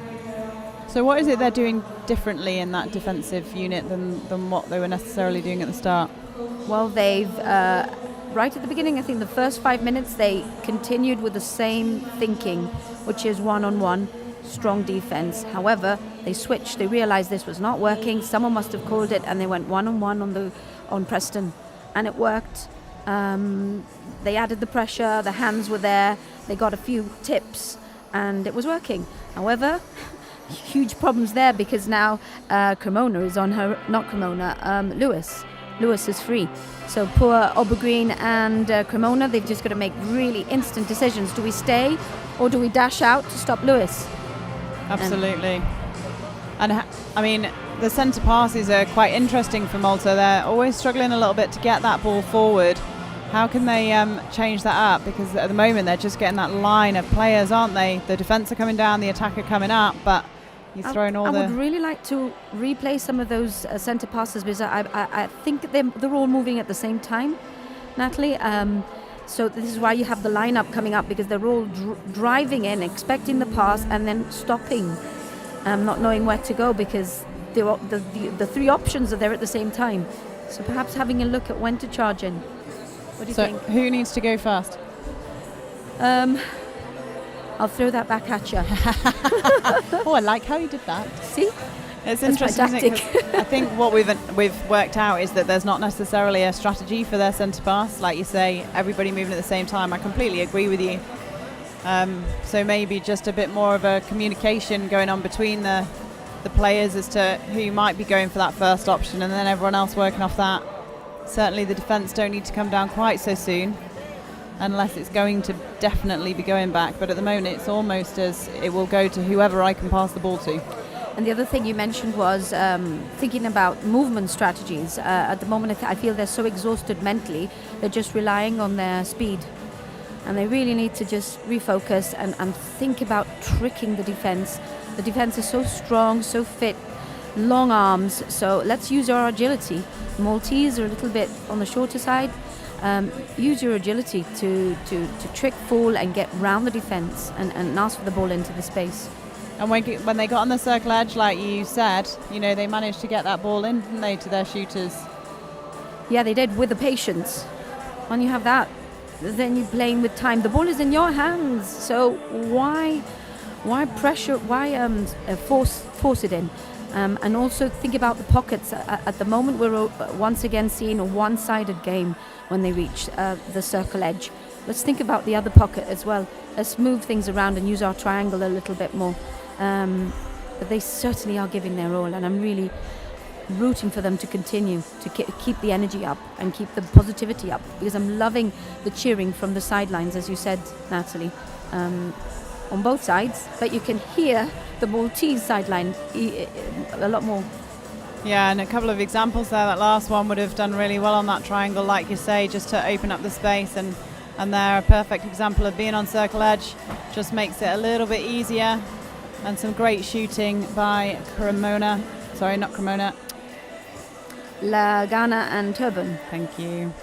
So what is it they're doing differently in that defensive unit than what they were necessarily doing at the start? Well, they've, right at the beginning, I think the first 5 minutes, they continued with the same thinking, which is one-on-one, strong defense. However, they switched. They realized this was not working. Someone must have called it, and they went one-on-one on Preston, and it worked. They added the pressure. The hands were there. They got a few tips, and it was working. However, huge problems there, because now Cremona is on her, not Cremona, Lewis Lewis is free. So poor Obergreen and Cremona, they've just got to make really instant decisions. Do we stay or do we dash out to stop Lewis? Absolutely. And I mean, the centre passes are quite interesting for Malta. They're always struggling a little bit to get that ball forward. How can they change that up? Because at the moment they're just getting that line of players, aren't they? The defence are coming down, the attack are coming up, but he's throwing all I would really like to replay some of those centre passes, because I think they're all moving at the same time, Natalie. So this is why you have the lineup coming up, because they're all driving in, expecting the pass, and then stopping, not knowing where to go, because the three options are there at the same time. So perhaps having a look at when to charge in. What do you think? Who needs to go first? I'll throw that back at you. Oh, I like how you did that. See? It's interesting, isn't it? 'Cause I think what we've worked out is that there's not necessarily a strategy for their centre pass. Like you say, everybody moving at the same time. I completely agree with you. So maybe just a bit more of a communication going on between the players as to who might be going for that first option, and then everyone else working off that. Certainly the defence don't need to come down quite so soon, unless it's going to definitely be going back. But at the moment it's almost as it will go to whoever I can pass the ball to. And the other thing you mentioned was thinking about movement strategies. At the moment I feel they're so exhausted mentally, they're just relying on their speed. And they really need to just refocus and think about tricking the defence. The defence is so strong, so fit, long arms, so let's use our agility. Maltese are a little bit on the shorter side. Use your agility to trick, fool, and get round the defence and ask for the ball into the space. And when they got on the circle edge, like you said, they managed to get that ball in, didn't they, to their shooters? Yeah, they did, with the patience. When you have that, then you're playing with time. The ball is in your hands, so why pressure? Why force it in? And also think about the pockets. At the moment, we're once again seeing a one-sided game when they reach the circle edge. Let's think about the other pocket as well. Let's move things around and use our triangle a little bit more. But they certainly are giving their all, and I'm really rooting for them to continue to keep the energy up and keep the positivity up, because I'm loving the cheering from the sidelines, as you said, Natalie, on both sides, but you can hear the Maltese sideline a lot more. Yeah, and a couple of examples there. That last one would have done really well on that triangle, like you say, just to open up the space, and they're a perfect example of being on circle edge. Just makes it a little bit easier. And some great shooting by Cremona. Sorry, not Cremona. Lagana and Turban. Thank you.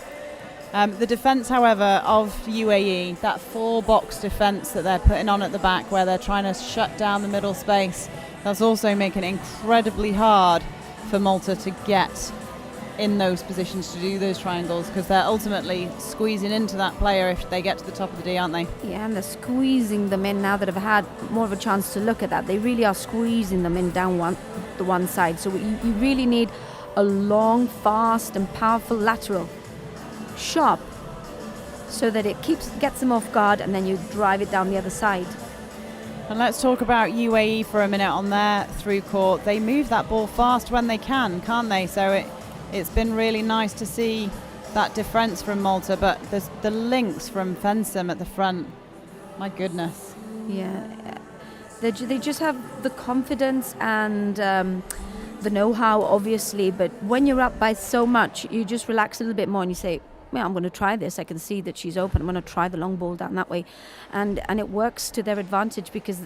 The defence, however, of UAE, that 4-box defence that they're putting on at the back, where they're trying to shut down the middle space, that's also making it incredibly hard for Malta to get in those positions to do those triangles, because they're ultimately squeezing into that player if they get to the top of the D, aren't they? Yeah, and they're squeezing them in now that have had more of a chance to look at that. They really are squeezing them in down the one side. So you really need a long, fast and powerful lateral, sharp, so that it gets them off guard, and then you drive it down the other side. And let's talk about UAE for a minute on their through court. They move that ball fast when they can, can't they? So it's been really nice to see that difference from Malta, but there's the links from Fensum at the front. My goodness. Yeah, they just have the confidence and the know-how, obviously, but when you're up by so much, you just relax a little bit more and you say, well, I'm going to try this. I can see that she's open. I'm going to try the long ball down that way. And it works to their advantage, because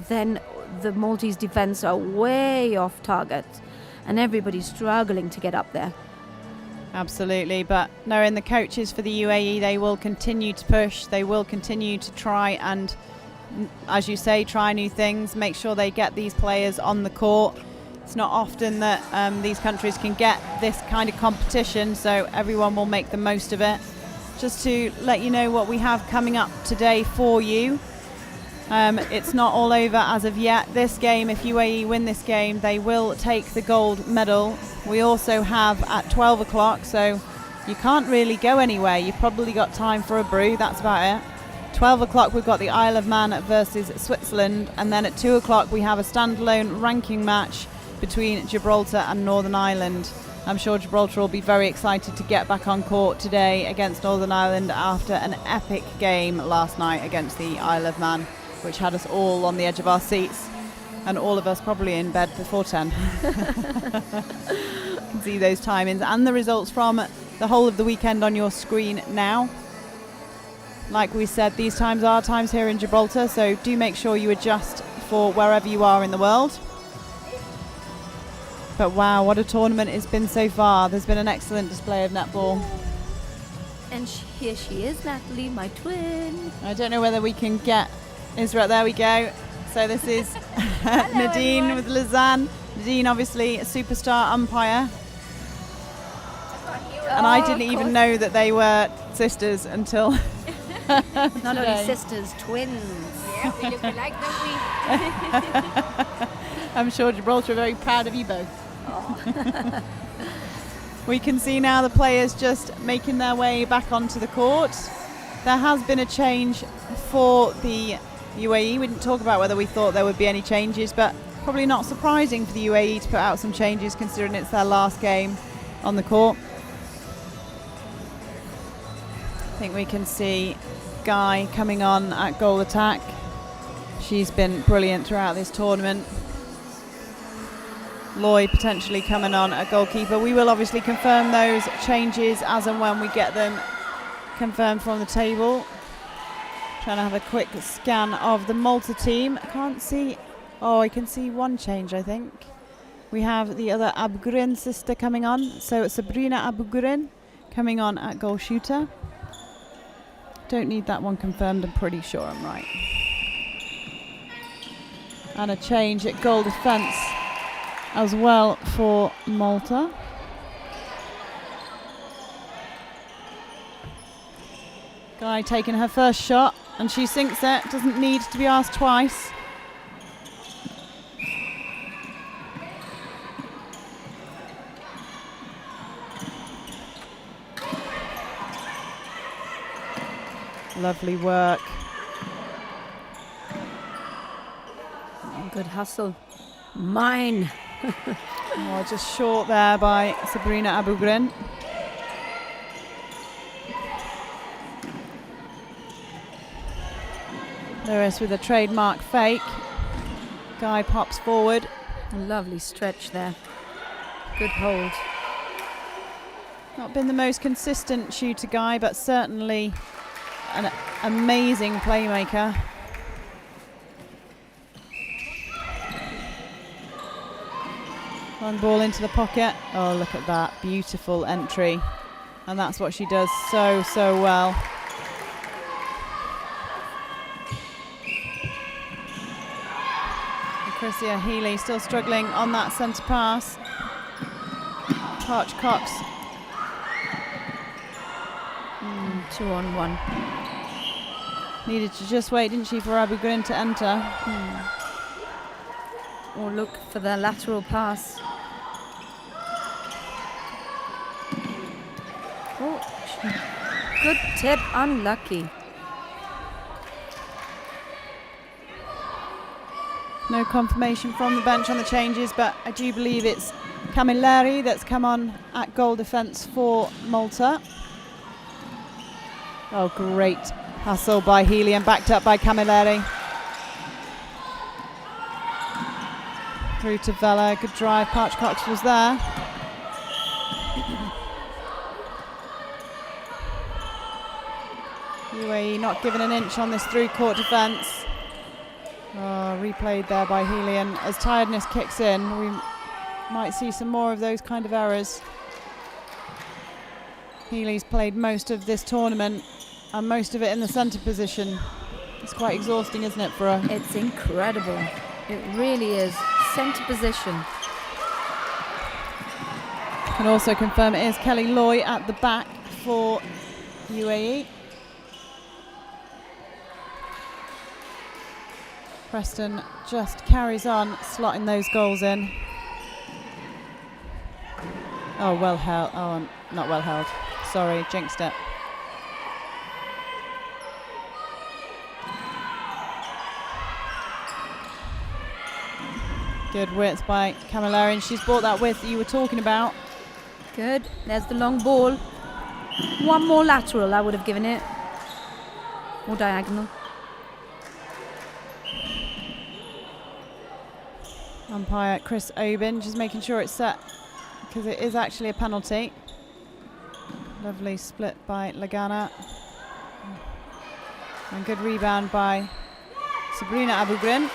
then the Maltese defence are way off target and everybody's struggling to get up there. Absolutely, but knowing the coaches for the UAE, they will continue to push. They will continue to try and, as you say, try new things, make sure they get these players on the court. It's not often that these countries can get this kind of competition, so everyone will make the most of it. Just to let you know what we have coming up today for you. It's not all over as of yet. This game, if UAE win this game, they will take the gold medal. We also have at 12 o'clock, so you can't really go anywhere. You've probably got time for a brew, that's about it. 12 o'clock we've got the Isle of Man versus Switzerland, and then at 2 o'clock we have a standalone ranking match between Gibraltar and Northern Ireland. I'm sure Gibraltar will be very excited to get back on court today against Northern Ireland after an epic game last night against the Isle of Man, which had us all on the edge of our seats and all of us probably in bed before 10. You can see those timings and the results from the whole of the weekend on your screen now. Like we said, these times are times here in Gibraltar, so do make sure you adjust for wherever you are in the world. But wow, what a tournament it's been so far. There's been an excellent display of netball. And here she is, Natalie, my twin. I don't know whether we can get Isra. There we go. So this is Nadine everyone. with Lausanne. Nadine, obviously a superstar umpire. And I didn't even know that they were sisters until Not only today. sisters, twins. Yeah, we look alike, don't we? I'm sure Gibraltar are very proud of you both. We can see now the players just making their way back onto the court. There has been a change for the UAE. We didn't talk about whether we thought there would be any changes, but probably not surprising for the UAE to put out some changes considering it's their last game on the court. I think we can see Guy coming on at goal attack. She's been brilliant throughout this tournament. Lloyd potentially coming on at goalkeeper. We will obviously confirm those changes as and when we get them confirmed from the table. Trying to have a quick scan of the Malta team. I can't see. Oh, I can see one change, I think. We have the other Abgurin sister coming on. So it's Sabrina Abgurin coming on at goal shooter. Don't need that one confirmed. I'm pretty sure I'm right. And a change at goal defence as well for Malta. Guy taking her first shot and she sinks it. Doesn't need to be asked twice. Lovely work. Good hustle. Mine. Oh, just short there by Sabrina Abugrin. Lewis with a trademark fake. Guy pops forward. A lovely stretch there. Good hold. Not been the most consistent shooter, Guy, but certainly an amazing playmaker. One ball into the pocket. Oh, look at that. Beautiful entry. And that's what she does so well. Chrissia Healy still struggling on that centre pass. Parch Cox. 2-on-1. Needed to just wait, didn't she, for Abugrin to enter. Or look for the lateral pass. Oh, good tip, unlucky. No confirmation from the bench on the changes, but I do believe it's Camilleri that's come on at goal defence for Malta. Oh, great hustle by Healy and backed up by Camilleri. Through to Vella, good drive, Parch Cox was there. UAE not given an inch on this through-court defence. Oh, replayed there by Healy, and as tiredness kicks in, we might see some more of those kind of errors. Healy's played most of this tournament, and most of it in the centre position. It's quite exhausting, isn't it, for her? It's incredible. It really is. Centre position. Can also confirm it is Kelly Loy at the back for UAE. Preston just carries on slotting those goals in. Oh, well held. Oh, not well held. Sorry, jinxed it. Good width by Camilleri, and she's brought that width that you were talking about. Good. There's the long ball. One more lateral, I would have given it. Or diagonal. Umpire Chris Obin just making sure it's set because it is actually a penalty. Lovely split by Lagana. And good rebound by Sabrina Abugrin.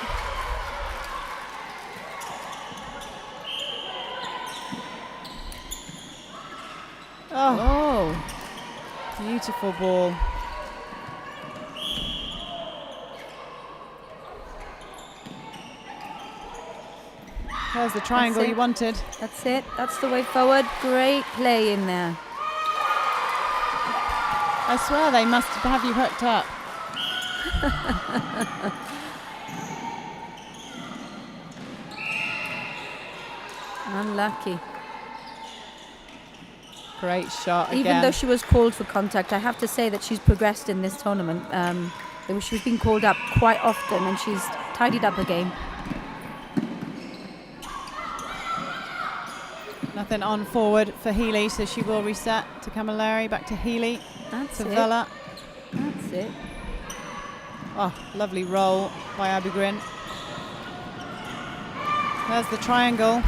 Oh, beautiful ball. There's the triangle you wanted. That's it. That's the way forward. Great play in there. I swear they must have you hooked up. Unlucky. Great shot again. Even though she was called for contact, I have to say that she's progressed in this tournament. She's been called up quite often and she's tidied up her game. Nothing on forward for Healy, so she will reset to Camilleri. Back to Healy. That's to it. Vela. That's it. Oh, lovely roll by Abugrin. There's the triangle.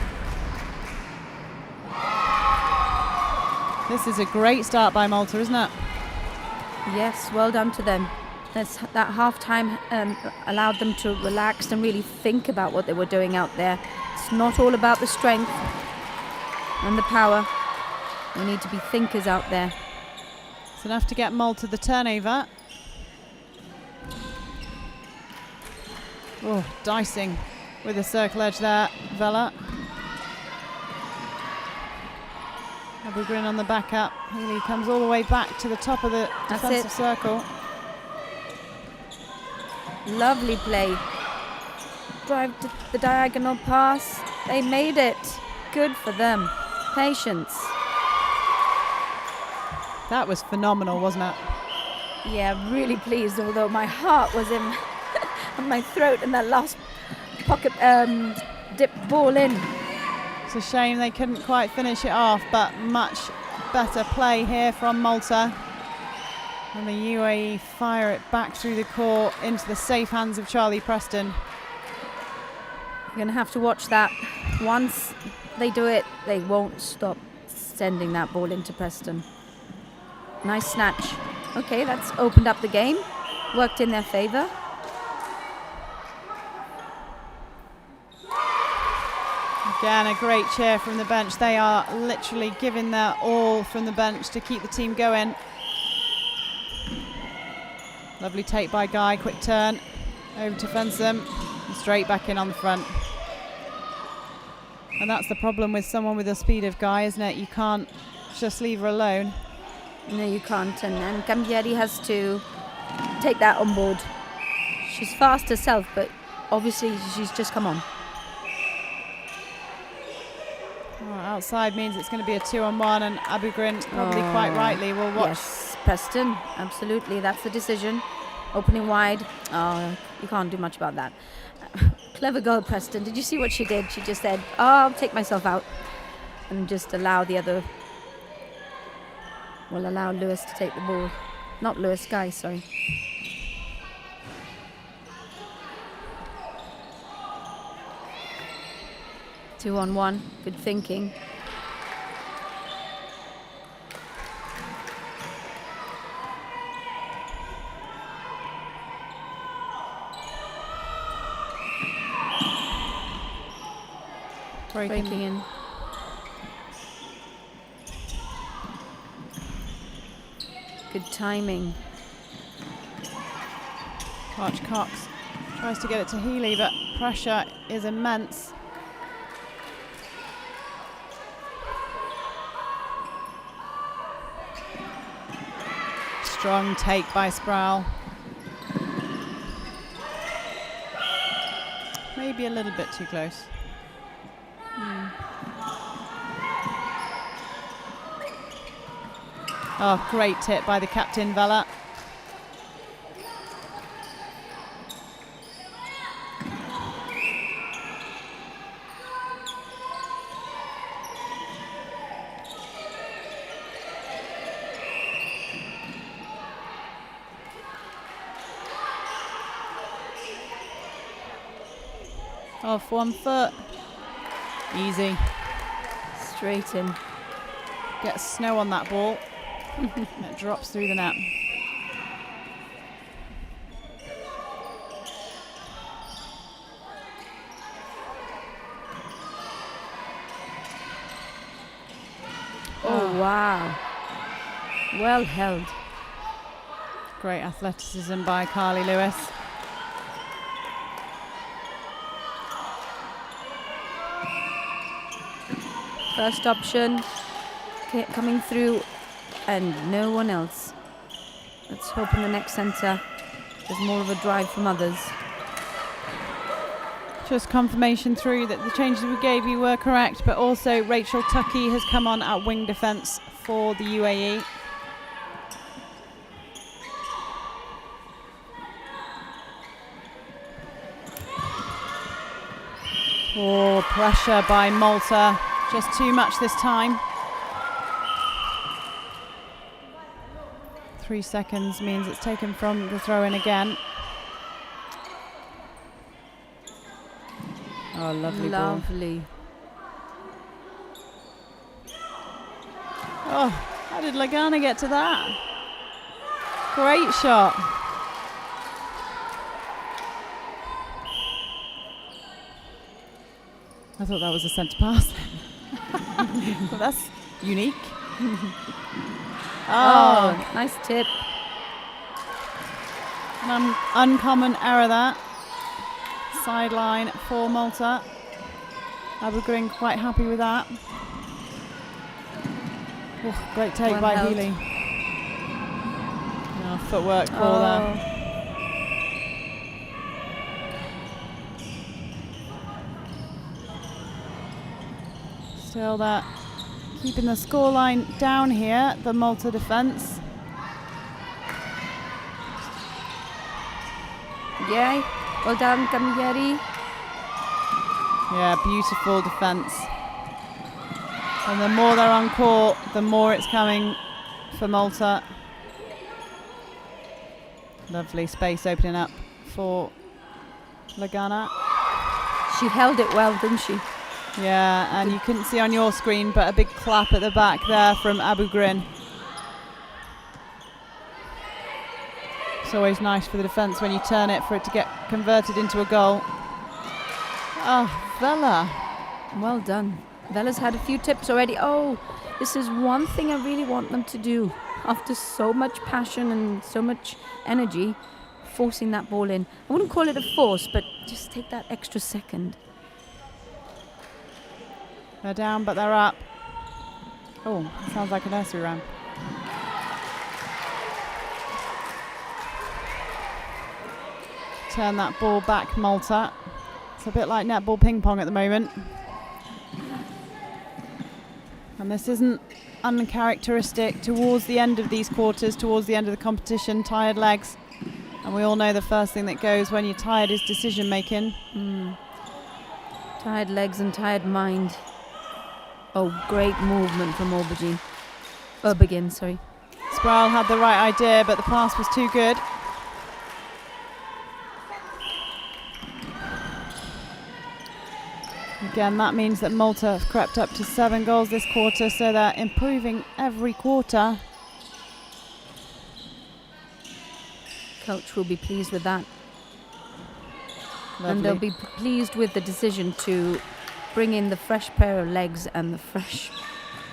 This is a great start by Malta, isn't it? Yes, well done to them. That half-time allowed them to relax and really think about what they were doing out there. It's not all about the strength and the power. We need to be thinkers out there. It's enough to get Malta the turnover. Oh, dicing with a circle edge there, Vela. Abugrin on the back up. Healy comes all the way back to the top of the defensive circle. Lovely play. Drive to the diagonal pass. They made it. Good for them. Patience. That was phenomenal, wasn't it? Yeah, really pleased, although my heart was in my throat and that last pocket dip ball in. It's a shame they couldn't quite finish it off, but much better play here from Malta. And the UAE fire it back through the court into the safe hands of Charlie Preston. You're going to have to watch that. Once they do it, they won't stop sending that ball into Preston. Nice snatch. Okay, that's opened up the game. Worked in their favour. Again, a great cheer from the bench. They are literally giving their all from the bench to keep the team going. Lovely take by Guy, quick turn over to Fensum, and straight back in on the front. And that's the problem with someone with the speed of Guy, isn't it? You can't just leave her alone. No, you can't. And Camilleri has to take that on board. She's fast herself, but obviously she's just come on. Outside means it's going to be a 2-on-1, and Abugrin probably quite rightly will watch. Yes, Preston, absolutely. That's the decision. Opening wide. Oh, you can't do much about that. Clever girl, Preston. Did you see what she did? She just said, I'll take myself out and just allow the other. Well, allow Lewis to take the ball. Not Lewis, Guy, sorry. Two on one. Good thinking. Breaking in. Good timing. Arch Cox tries to get it to Healy, but pressure is immense. Strong take by Sproul. Maybe a little bit too close. Oh, great tip by the captain, Vela. Off 1 foot. Easy. Straight in. Gets snow on that ball. It drops through the net. Oh, wow. Well held. Great athleticism by Carly Lewis. First option coming through, and no one else. Let's hope in the next centre there's more of a drive from others. Just confirmation through that the changes we gave you were correct, but also Rachel Tuckey has come on at wing defence for the UAE. Oh, pressure by Malta. Just too much this time. 3 seconds means it's taken from the throw-in again. Oh, lovely ball. Lovely. Oh, how did Lagana get to that? Great shot. I thought that was a centre pass. Well, that's unique. Oh, nice tip. An uncommon error that. Sideline for Malta. Abu Green quite happy with that. Oh, great take Well by held. Healy. Oh, footwork call there. Still that keeping the scoreline down here, the Malta defence. Yay. Well done, Camilleri. Yeah, beautiful defence. And the more they're on court, the more it's coming for Malta. Lovely space opening up for Lagana. She held it well, didn't she? Yeah, and you couldn't see on your screen, but a big clap at the back there from Abu Grin. It's always nice for the defence when you turn it for it to get converted into a goal. Oh, Vela. Well done. Vela's had a few tips already. Oh, this is one thing I really want them to do. After so much passion and so much energy, forcing that ball in. I wouldn't call it a force, but just take that extra second. They're down, but they're up. Oh, sounds like a nursery rhyme. Turn that ball back, Malta. It's a bit like netball ping pong at the moment. And this isn't uncharacteristic towards the end of these quarters, towards the end of the competition, tired legs. And we all know the first thing that goes when you're tired is decision making. Tired legs and tired mind. Oh, great movement from Aubergine, sorry. Sproul had the right idea, but the pass was too good. Again, that means that Malta have crept up to 7 goals this quarter, so they're improving every quarter. Coach will be pleased with that. Lovely. And they'll be pleased with the decision to bring in the fresh pair of legs and the fresh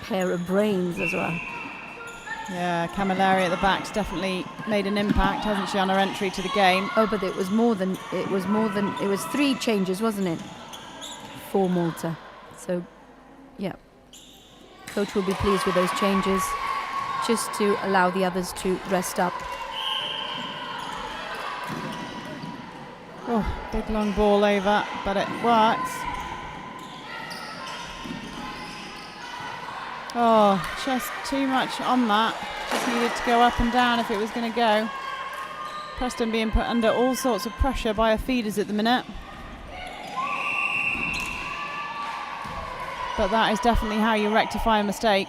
pair of brains as well. Yeah, Camilleri at the back's definitely made an impact, hasn't she, on her entry to the game? Oh, but it was 3 changes, wasn't it? For Malta. So, yeah. Coach will be pleased with those changes, just to allow the others to rest up. Oh, big long ball over, but it works. Oh, just too much on that. Just needed to go up and down if it was going to go. Preston being put under all sorts of pressure by her feeders at the minute. But that is definitely how you rectify a mistake.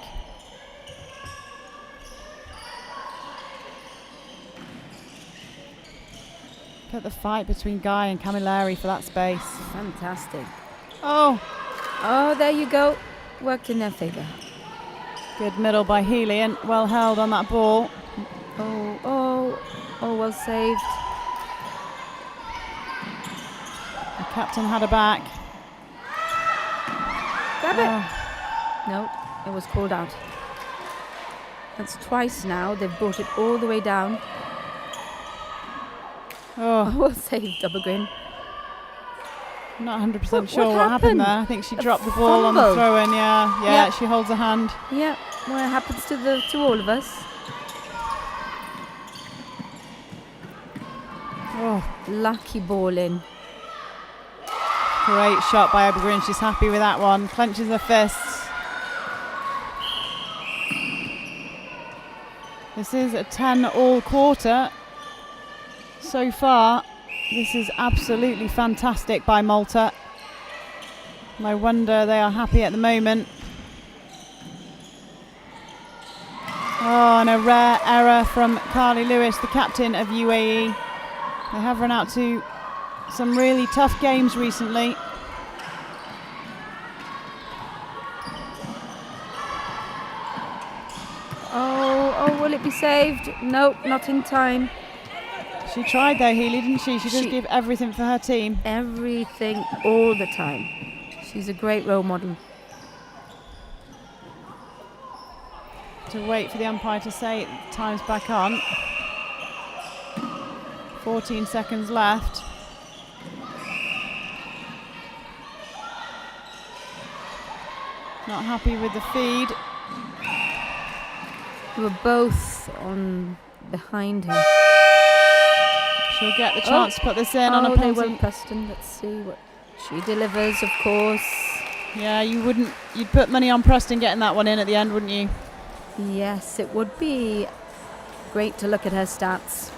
Put the fight between Guy and Camilleri for that space. Fantastic. Oh, There you go. Worked in their favour. good middle by Healy and well held on that ball. Well saved. The captain had her back. Grab it. No, it was called out. That's twice now. They've brought it all the way down. Well saved, Double Grin. Not 100% sure what happened there. I think she dropped the ball fumble. on the throw-in. Yeah, she holds her hand. Yeah, well, it happens to all of us. Lucky ball in. Great shot by Evergreen. She's happy with that one. Clenches her fists. This is a 10-all quarter. So far, this is absolutely fantastic by Malta. No wonder they are happy at the moment. And a rare error from Carly Lewis, the captain of UAE. They have run out to some really tough games recently. Will it be saved? Nope, not in time. She tried though, Healy, didn't she? She did give everything for her team. Everything, all the time. She's a great role model. To wait for the umpire to say time's back on. 14 seconds left. Not happy with the feed. We were both on behind her. She'll get the chance to put this in on a they penalty. won't, Preston. Let's see what she delivers, of course. Yeah, you'd put money on Preston getting that one in at the end, wouldn't you? Yes, it would be great to look at her stats.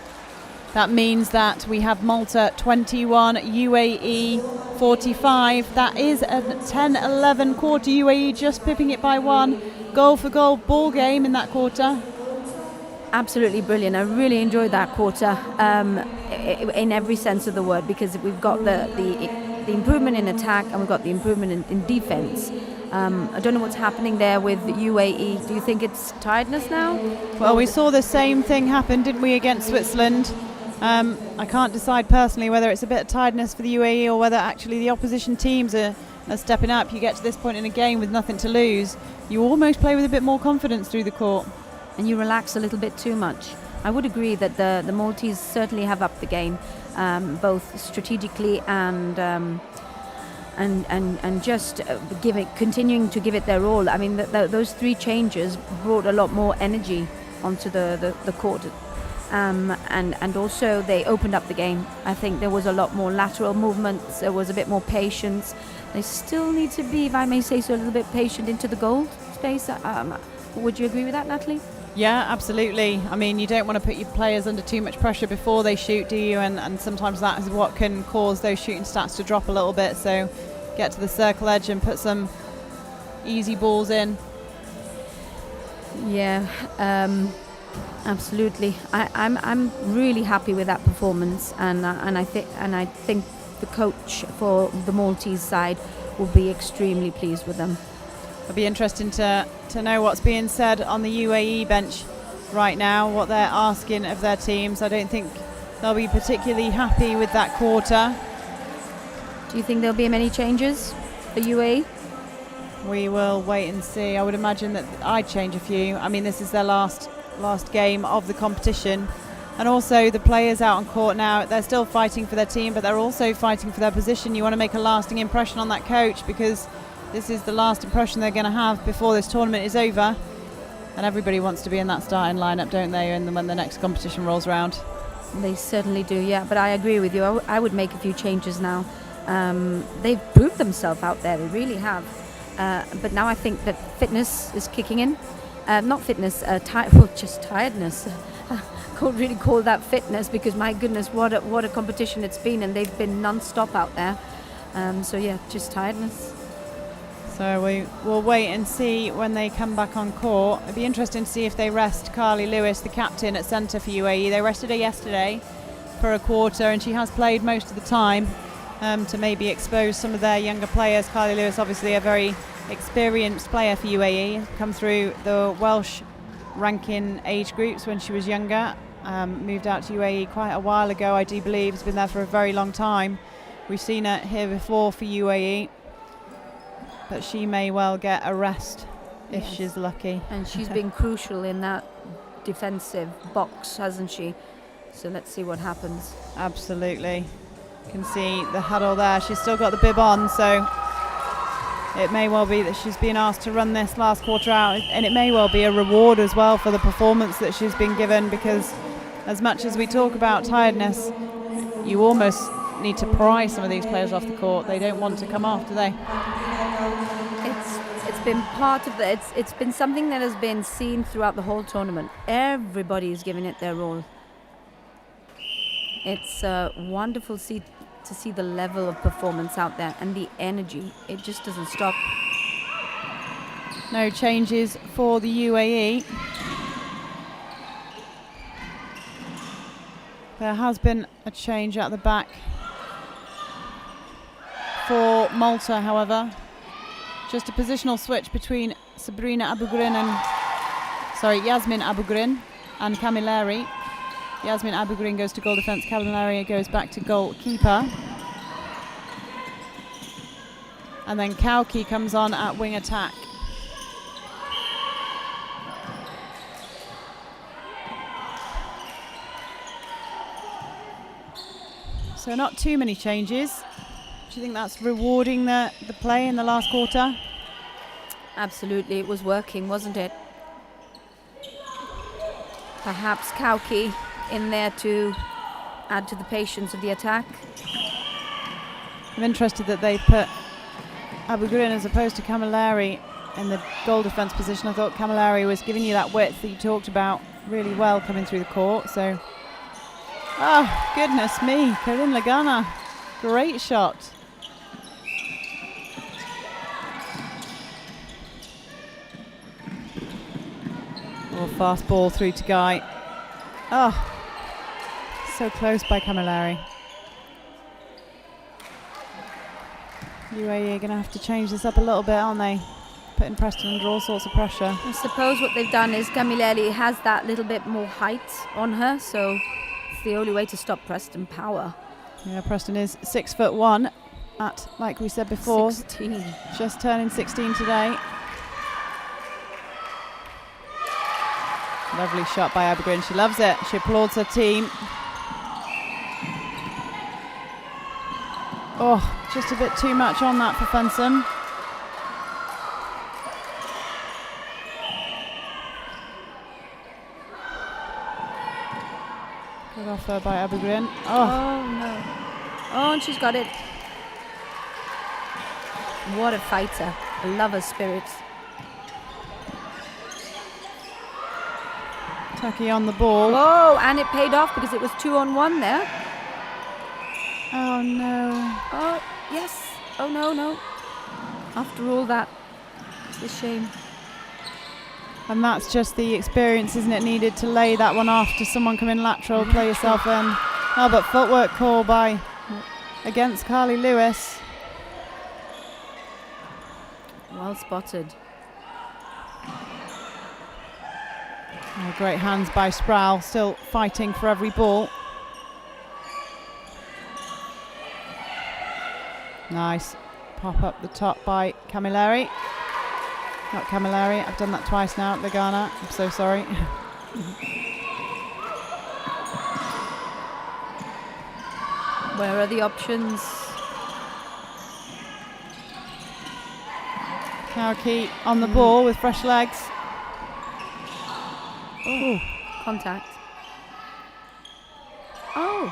That means that we have Malta 21, UAE 45. That is a 10-11 quarter. UAE just pipping it by one. Goal for goal ball game in that quarter. Absolutely brilliant. I really enjoyed that quarter in every sense of the word, because we've got the improvement in attack and we've got the improvement in defence. I don't know what's happening there with the UAE. Do you think it's tiredness now? Well, we saw the same thing happen, didn't we, against Switzerland? I can't decide personally whether it's a bit of tiredness for the UAE or whether actually the opposition teams are stepping up. You get to this point in a game with nothing to lose, you almost play with a bit more confidence through the court. And you relax a little bit too much. I would agree that the Maltese certainly have upped the game, both strategically and just continuing to give it their all. I mean, those three changes brought a lot more energy onto the court. And also they opened up the game. I think there was a lot more lateral movements, there was a bit more patience. They still need to be, if I may say so, a little bit patient into the goal space. Would you agree with that, Natalie? Yeah, absolutely. I mean, you don't want to put your players under too much pressure before they shoot, do you? And sometimes that is what can cause those shooting stats to drop a little bit. So get to the circle edge and put some easy balls in. Yeah, absolutely. I'm really happy with that performance, and I think the coach for the Maltese side will be extremely pleased with them. It'll be interesting to know what's being said on the UAE bench right now, what they're asking of their teams. I don't think they'll be particularly happy with that quarter. Do you think there'll be many changes for UAE? We will wait and see. I would imagine that I'd change a few. I mean, this is their last game of the competition. And also the players out on court now, they're still fighting for their team, but they're also fighting for their position. You want to make a lasting impression on that coach, because this is the last impression they're going to have before this tournament is over. And everybody wants to be in that starting lineup, don't they, and when the next competition rolls around? They certainly do, yeah. But I agree with you. I would make a few changes now. They've proved themselves out there, they really have. But now I think that fitness is kicking in. Not fitness, just tiredness. I can't really call that fitness, because my goodness, what a competition it's been, and they've been non-stop out there. So yeah, just tiredness. So we'll wait and see when they come back on court. It'd be interesting to see if they rest Carly Lewis, the captain at centre for UAE. They rested her yesterday, for a quarter, and she has played most of the time to maybe expose some of their younger players. Carly Lewis, obviously a very experienced player for UAE, come through the Welsh ranking age groups when she was younger. Moved out to UAE quite a while ago, I do believe. Has been there for a very long time. We've seen her here before for UAE, but she may well get a rest if she's lucky. And she's been crucial in that defensive box, hasn't she? So let's see what happens. Absolutely. You can see the huddle there. She's still got the bib on, so it may well be that she's been asked to run this last quarter out, and it may well be a reward as well for the performance that she's been given, because as much as we talk about tiredness, you almost need to pry some of these players off the court. They don't want to come off, do they? It's been part of the. It's been something that has been seen throughout the whole tournament. Everybody is giving it their all. It's wonderful to see the level of performance out there and the energy. It just doesn't stop. No changes for the UAE. There has been a change at the back for Malta, however. Just a positional switch between Yasmin Abugrin and Camilleri. Yasmin Abugrin goes to goal defence, Camilleri goes back to goalkeeper. And then Kauki comes on at wing attack. So not too many changes. Do you think that's rewarding the play in the last quarter? Absolutely, it was working, wasn't it? Perhaps Kauki in there to add to the patience of the attack. I'm interested that they put Abugrin as opposed to Camilleri in the goal defence position. I thought Camilleri was giving you that width that you talked about really well coming through the court. So, oh goodness me, Corinne Lagana, great shot. Oh, fast ball through to Guy. Oh, so close by Camilleri. UAE are going to have to change this up a little bit, aren't they? Putting Preston under all sorts of pressure. I suppose what they've done is Camilleri has that little bit more height on her, so it's the only way to stop Preston power. Yeah, Preston is 6'1" at, like we said before, 16. Just turning 16 today. Lovely shot by Abugrin. She loves it. She applauds her team. Oh, just a bit too much on that for Fenson. Good offer by Abugrin. Oh no. Oh, and she's got it. What a fighter. I love her spirit. Tucky on the ball. Oh, and it paid off because it was 2-on-1 there. Oh no. Oh, yes. Oh no. After all that, it's a shame. And that's just the experience, isn't it, needed to lay that one off to someone coming lateral, play yourself in. Oh, but footwork call against Carly Lewis. Well spotted. Oh, great hands by Sproul, still fighting for every ball. Nice. Pop up the top by Camilleri. Not Camilleri, I've done that twice now, Lagana. I'm so sorry. Where are the options? Kauki on the ball with fresh legs. Oh, contact. Oh.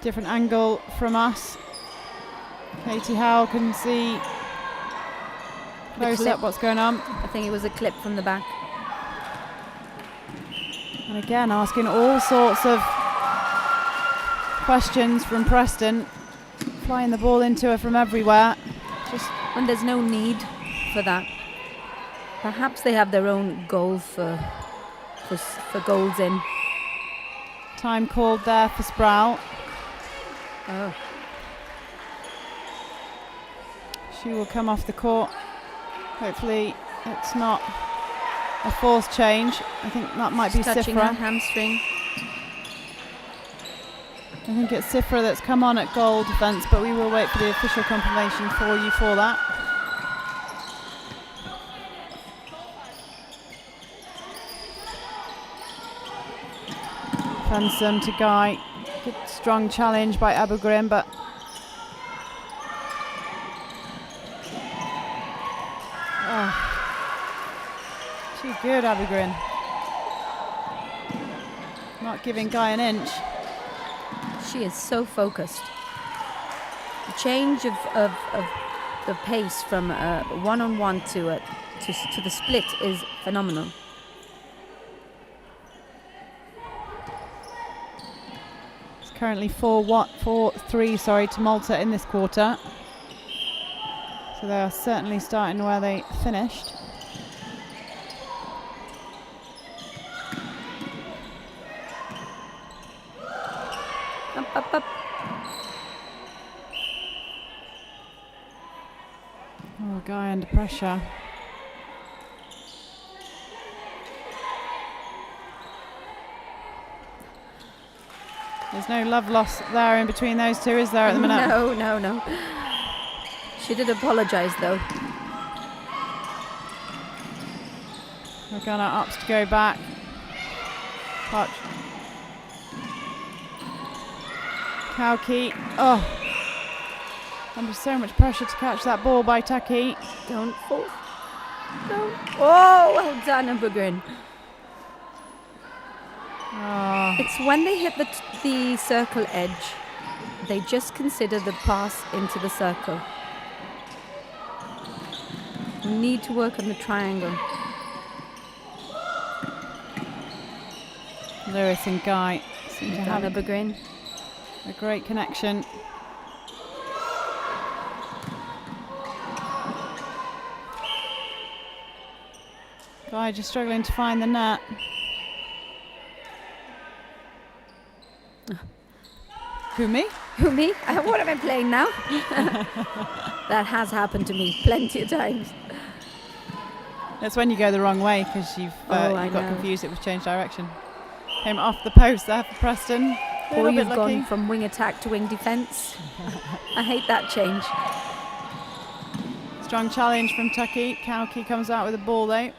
Different angle from us. Katie Howell can see close up what's going on. I think it was a clip from the back. And again, asking all sorts of questions from Preston. Flying the ball into her from everywhere. Just when there's no need for that. Perhaps they have their own goal for for goals in. Time called there for Sproul. Oh. She will come off the court. Hopefully it's not a forced change. I think that might be Touching her Sifra. hamstring. I think it's Sifra that's come on at goal defence, but we will wait for the official confirmation for you for that. Fensum to Guy. Good strong challenge by Abu Grim, but too good, Abu Grim. Not giving Guy an inch. She is so focused. The change of the pace from one-on-one to the split is phenomenal. It's currently 4-3 to Malta in this quarter. So they are certainly starting where they finished. Up. Oh, Guy under pressure. There's no love lost there in between those two, is there, at the minute? No. She did apologise though. Morgana opts to go back. Touch. Kauki. Oh. Under so much pressure to catch that ball by Taki. Don't fall. Don't. Oh, well done, Abugrin. Oh. It's when they hit the circle edge, they just consider the pass into the circle. We need to work on the triangle. Lewis and Guy seem to have Abugrin. a great connection. Guy just struggling to find the net. Who, me? Who, me? What am I playing now? That has happened to me plenty of times. That's when you go the wrong way because you've got know. confused. It was changed direction. Came off the post there for Preston. Or you've gone from wing attack to wing defence. I hate that change. Strong challenge from Tucky. Kauki comes out with the ball though.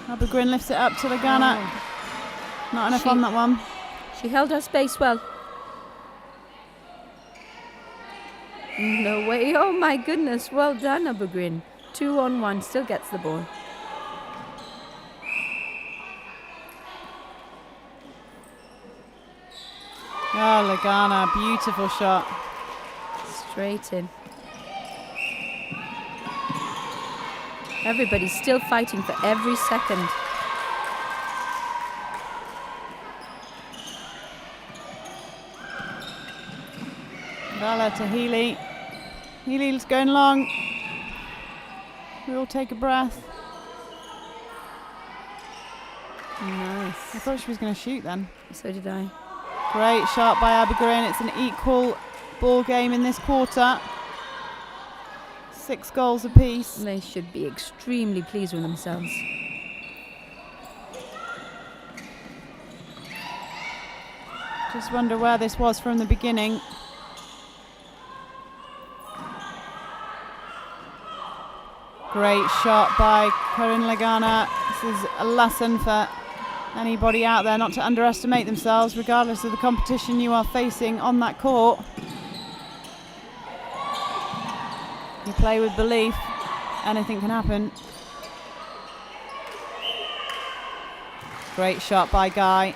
Abugrin lifts it up to Lagana. Not enough on that one. She held her space well. No way. Oh my goodness. Well done, Abugrin. 2-on-1. Still gets the ball. Oh, Lagana. Beautiful shot. Straight in. Everybody's still fighting for every second. Bella to Healy. Healy's going long. We all take a breath. Nice. I thought she was going to shoot then. So did I. Great shot by Abugrin. It's an equal ball game in this quarter. 6 goals apiece. They should be extremely pleased with themselves. Just wonder where this was from the beginning. Great shot by Karin Lagana. This is a lesson for anybody out there not to underestimate themselves, regardless of the competition you are facing on that court. You play with belief, anything can happen. Great shot by Guy.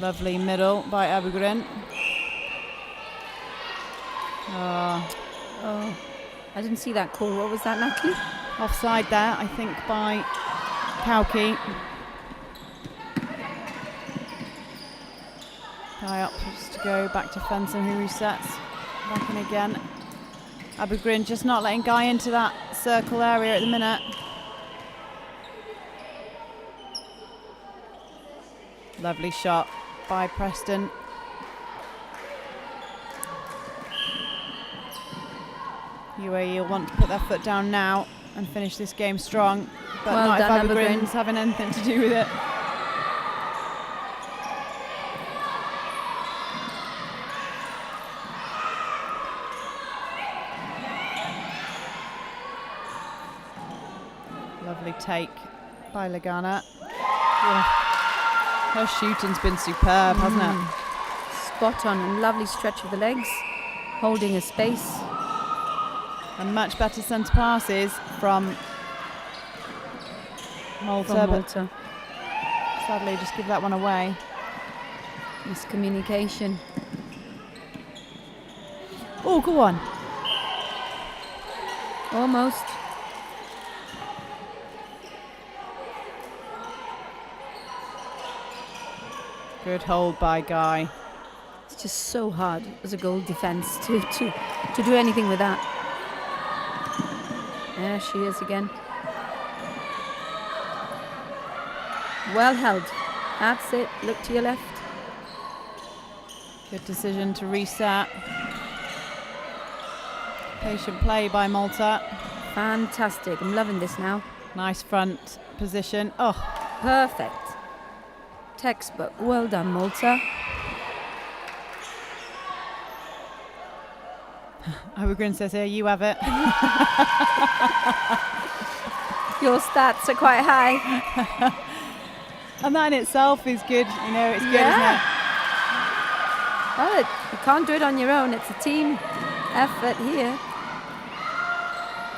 Lovely middle by Abugrin. Oh, I didn't see that call. What was that, Natalie? offside there, I think, by Kauki. Guy up just to go back to Fenson, who resets. Back in again. Abugrin just not letting Guy into that circle area at the minute. Lovely shot by Preston. UAE will want to put their foot down now and finish this game strong, but well not done, if Abugrin's having anything to do with it. Lovely take by Lagana. Her shooting's been superb, hasn't it? Spot on and lovely stretch of the legs, holding a space. And much better centre passes from Malta, but sadly just give that one away. Miscommunication. Oh, go on. Almost. Good hold by Guy. It's just so hard as a goal defence to do anything with that. There she is again. Well held. That's it. Look to your left. Good decision to reset. Patient play by Malta. Fantastic. I'm loving this now. Nice front position. Oh, Perfect. Textbook. Well done, Malta. Abugrin says here, you have it. Your stats are quite high. And that in itself is good. You know, it's good, Yeah. isn't it? Well, you can't do it on your own. It's a team effort here.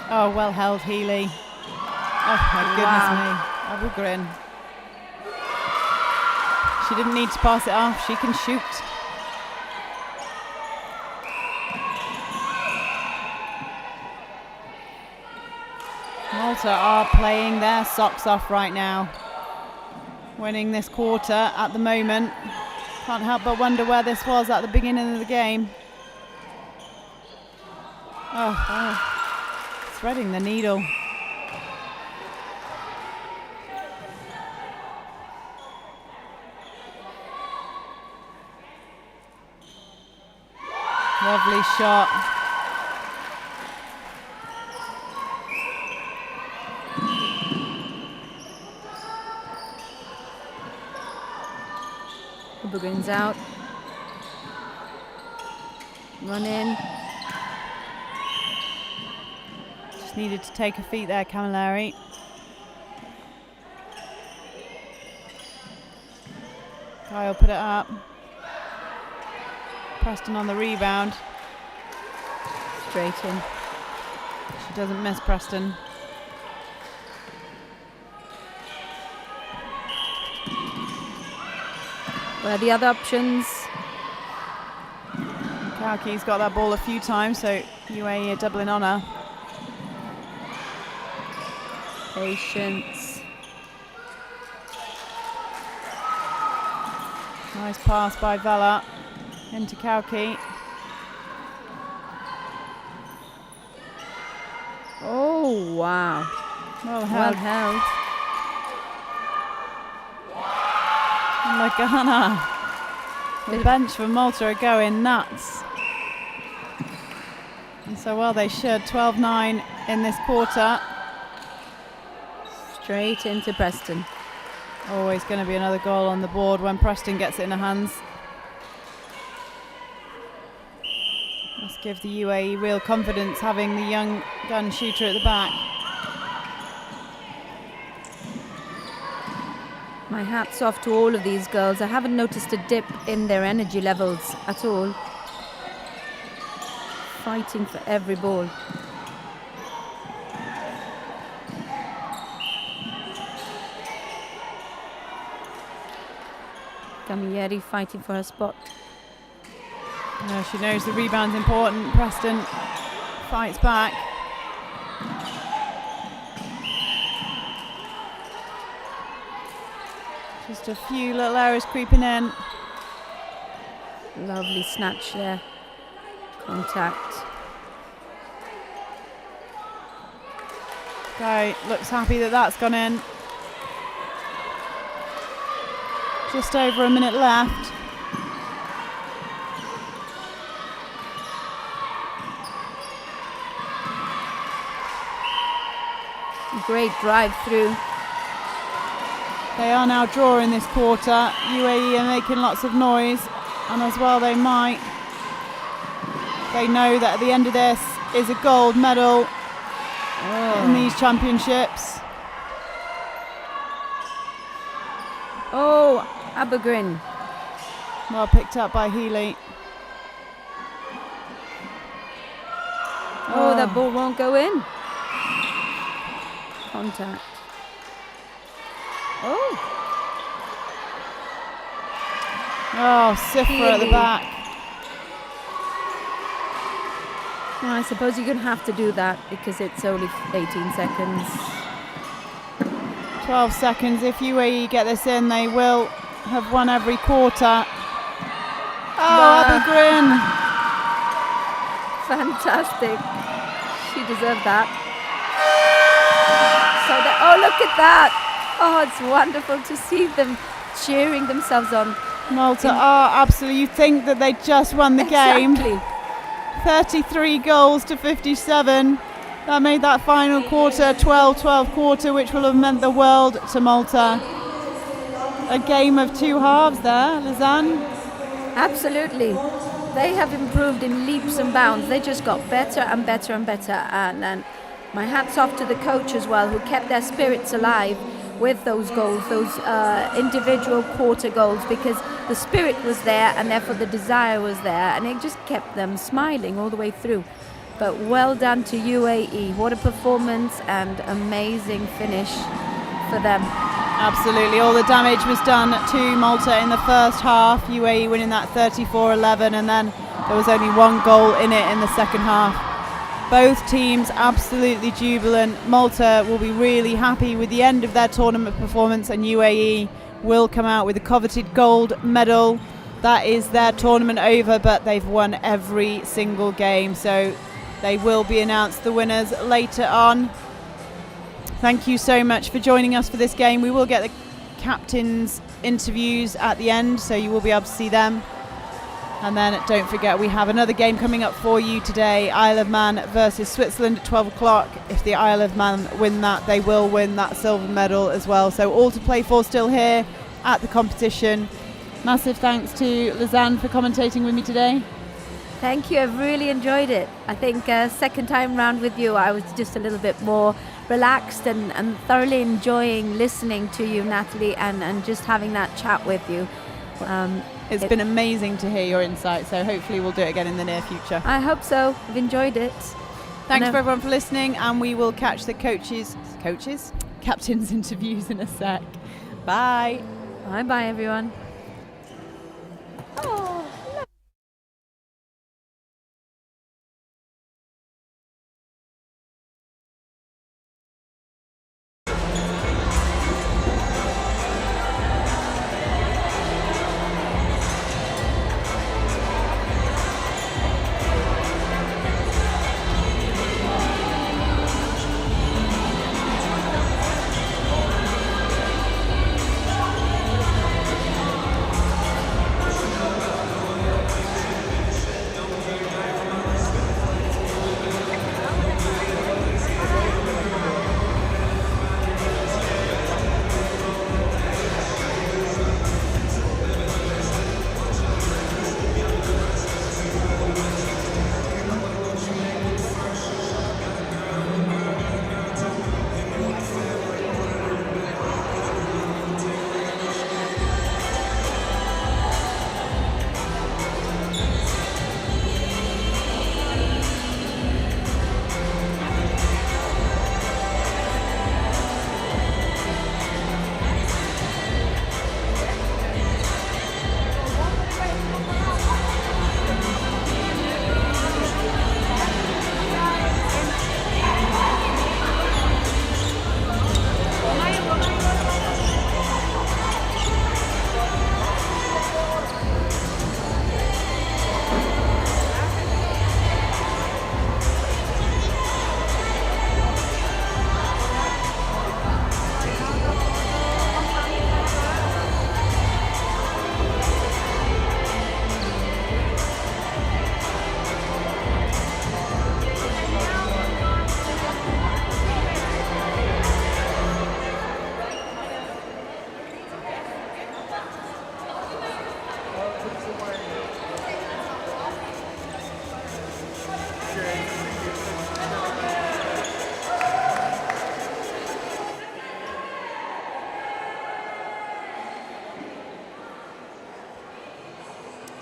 Oh, well held, Healy. Oh, my goodness me. Abugrin. She didn't need to pass it off. She can shoot. Malta are playing their socks off right now. Winning this quarter at the moment. Can't help but wonder where this was at the beginning of the game. Oh, threading the needle. Lovely shot. Abugrin's out. Run in. Just needed to take a feet there, Camilleri. Kyle put it up. Preston on the rebound. Straight in. She doesn't miss Preston. Where are the other options? Kauki's got that ball a few times, so UAE are doubling on her. Patience. Nice pass by Vela into Kauki. Oh, wow. Well Well held. held. Lagana. The bench for Malta are going nuts. And so well they should. 12-9 in this quarter. Straight into Preston. Always going to be another goal on the board when Preston gets it in her hands. Let's give the UAE real confidence having the young gun shooter at the back. My hat's off to all of these girls. I haven't noticed a dip in their energy levels at all. Fighting for every ball. Camilleri fighting for her spot. No, she knows the rebound's important. Preston fights back. Just a few little errors creeping in. Lovely snatch there. Contact. Guy looks happy that that's gone in. Just over a minute left. Great drive through. They are now drawing this quarter. UAE are making lots of noise, and as well they might. They know that at the end of this is a gold medal in these championships. Oh, Abergrin. Well picked up by Healy. Oh, that ball won't go in. Contact. Oh, Sifra at the Healy. back. Well, I suppose you're going to have to do that because it's only 18 seconds. 12 seconds. If UAE get this in, they will have won every quarter. Oh, Abergrin. Fantastic. She deserved that. So look at that. Oh, it's wonderful to see them cheering themselves on. Malta are absolutely, you think that they just won the game. Exactly. 33 goals to 57. That made that final quarter 12-12 quarter, which will have meant the world to Malta. A game of two halves there, Lizanne. Absolutely. They have improved in leaps and bounds. They just got better and better and better. And my hat's off to the coach as well, who kept their spirits alive with those goals, those individual quarter goals, because the spirit was there and therefore the desire was there, and it just kept them smiling all the way through. But well done to UAE. What a performance and amazing finish for them. Absolutely. All the damage was done to Malta in the first half. UAE winning that 34-11, and then there was only one goal in it in the second half. Both teams absolutely jubilant. Malta will be really happy with the end of their tournament performance, and UAE will come out with a coveted gold medal. That is their tournament over, but they've won every single game, so they will be announced the winners later on. Thank you so much for joining us for this game. We will get the captains' interviews at the end, so you will be able to see them. And then don't forget, we have another game coming up for you today, Isle of Man versus Switzerland at 12 o'clock. If the Isle of Man win that, they will win that silver medal as well. So all to play for still here at the competition. Massive thanks to Lizanne for commentating with me today. Thank you, I've really enjoyed it. I think second time round with you, I was just a little bit more relaxed and thoroughly enjoying listening to you, Natalie, and just having that chat with you. It's been amazing to hear your insight, so hopefully we'll do it again in the near future. I hope so. I've enjoyed it. Thanks for everyone for listening, and we will catch the captains' interviews in a sec. Bye. Bye-bye, everyone.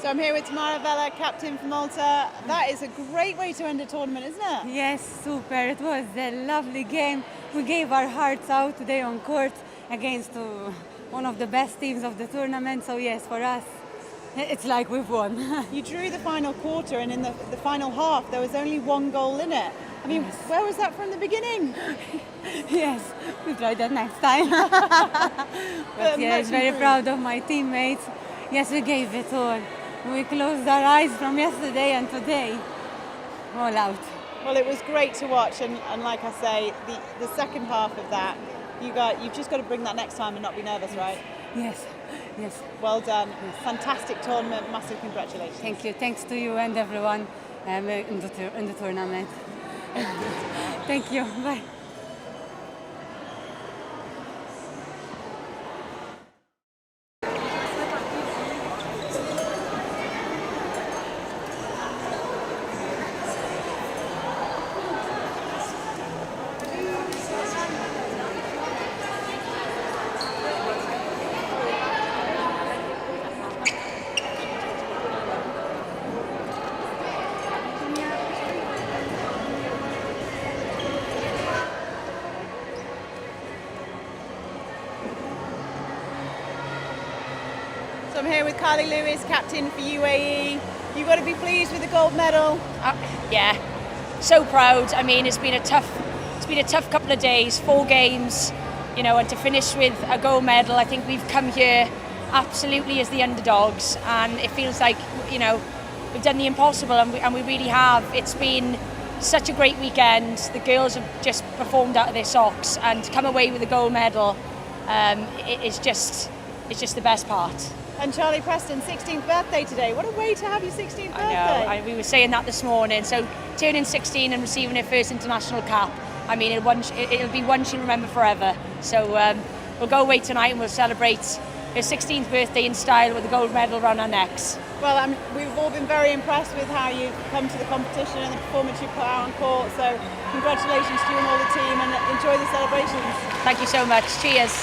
So I'm here with Tamara Vella, captain for Malta. That is a great way to end a tournament, isn't it? Yes, super. It was a lovely game. We gave our hearts out today on court against one of the best teams of the tournament. So yes, for us, it's like we've won. You drew the final quarter, and in the final half, there was only one goal in it. I mean, Yes. where was that from the beginning? Yes, we try that next time. But yes, much very improved. proud of my teammates. Yes, we gave it all. We closed our eyes from yesterday and today, all out. Well, it was great to watch, and like I say, the second half of that, you've just got to bring that next time and not be nervous, right? Yes, yes. Well done. Fantastic tournament. Massive congratulations. Thank you. Thanks to you and everyone in the tournament. Thank you. Bye. So I'm here with Carly Lewis, captain for UAE. You've got to be pleased with the gold medal. Yeah, so proud. I mean, it's been a tough couple of days, 4 games, and to finish with a gold medal. I think we've come here absolutely as the underdogs, and it feels like we've done the impossible, and we really have. It's been such a great weekend. The girls have just performed out of their socks, and to come away with a gold medal, it's just the best part. And Charlie Preston, 16th birthday today. What a way to have your 16th birthday. I know. We were saying that this morning. So turning 16 and receiving her first international cap. I mean, it'll be one she'll remember forever. So we'll go away tonight and we'll celebrate her 16th birthday in style with a gold medal around our necks. Well, we've all been very impressed with how you've come to the competition and the performance you put out on court. So congratulations to you and all the team, and enjoy the celebrations. Thank you so much. Cheers.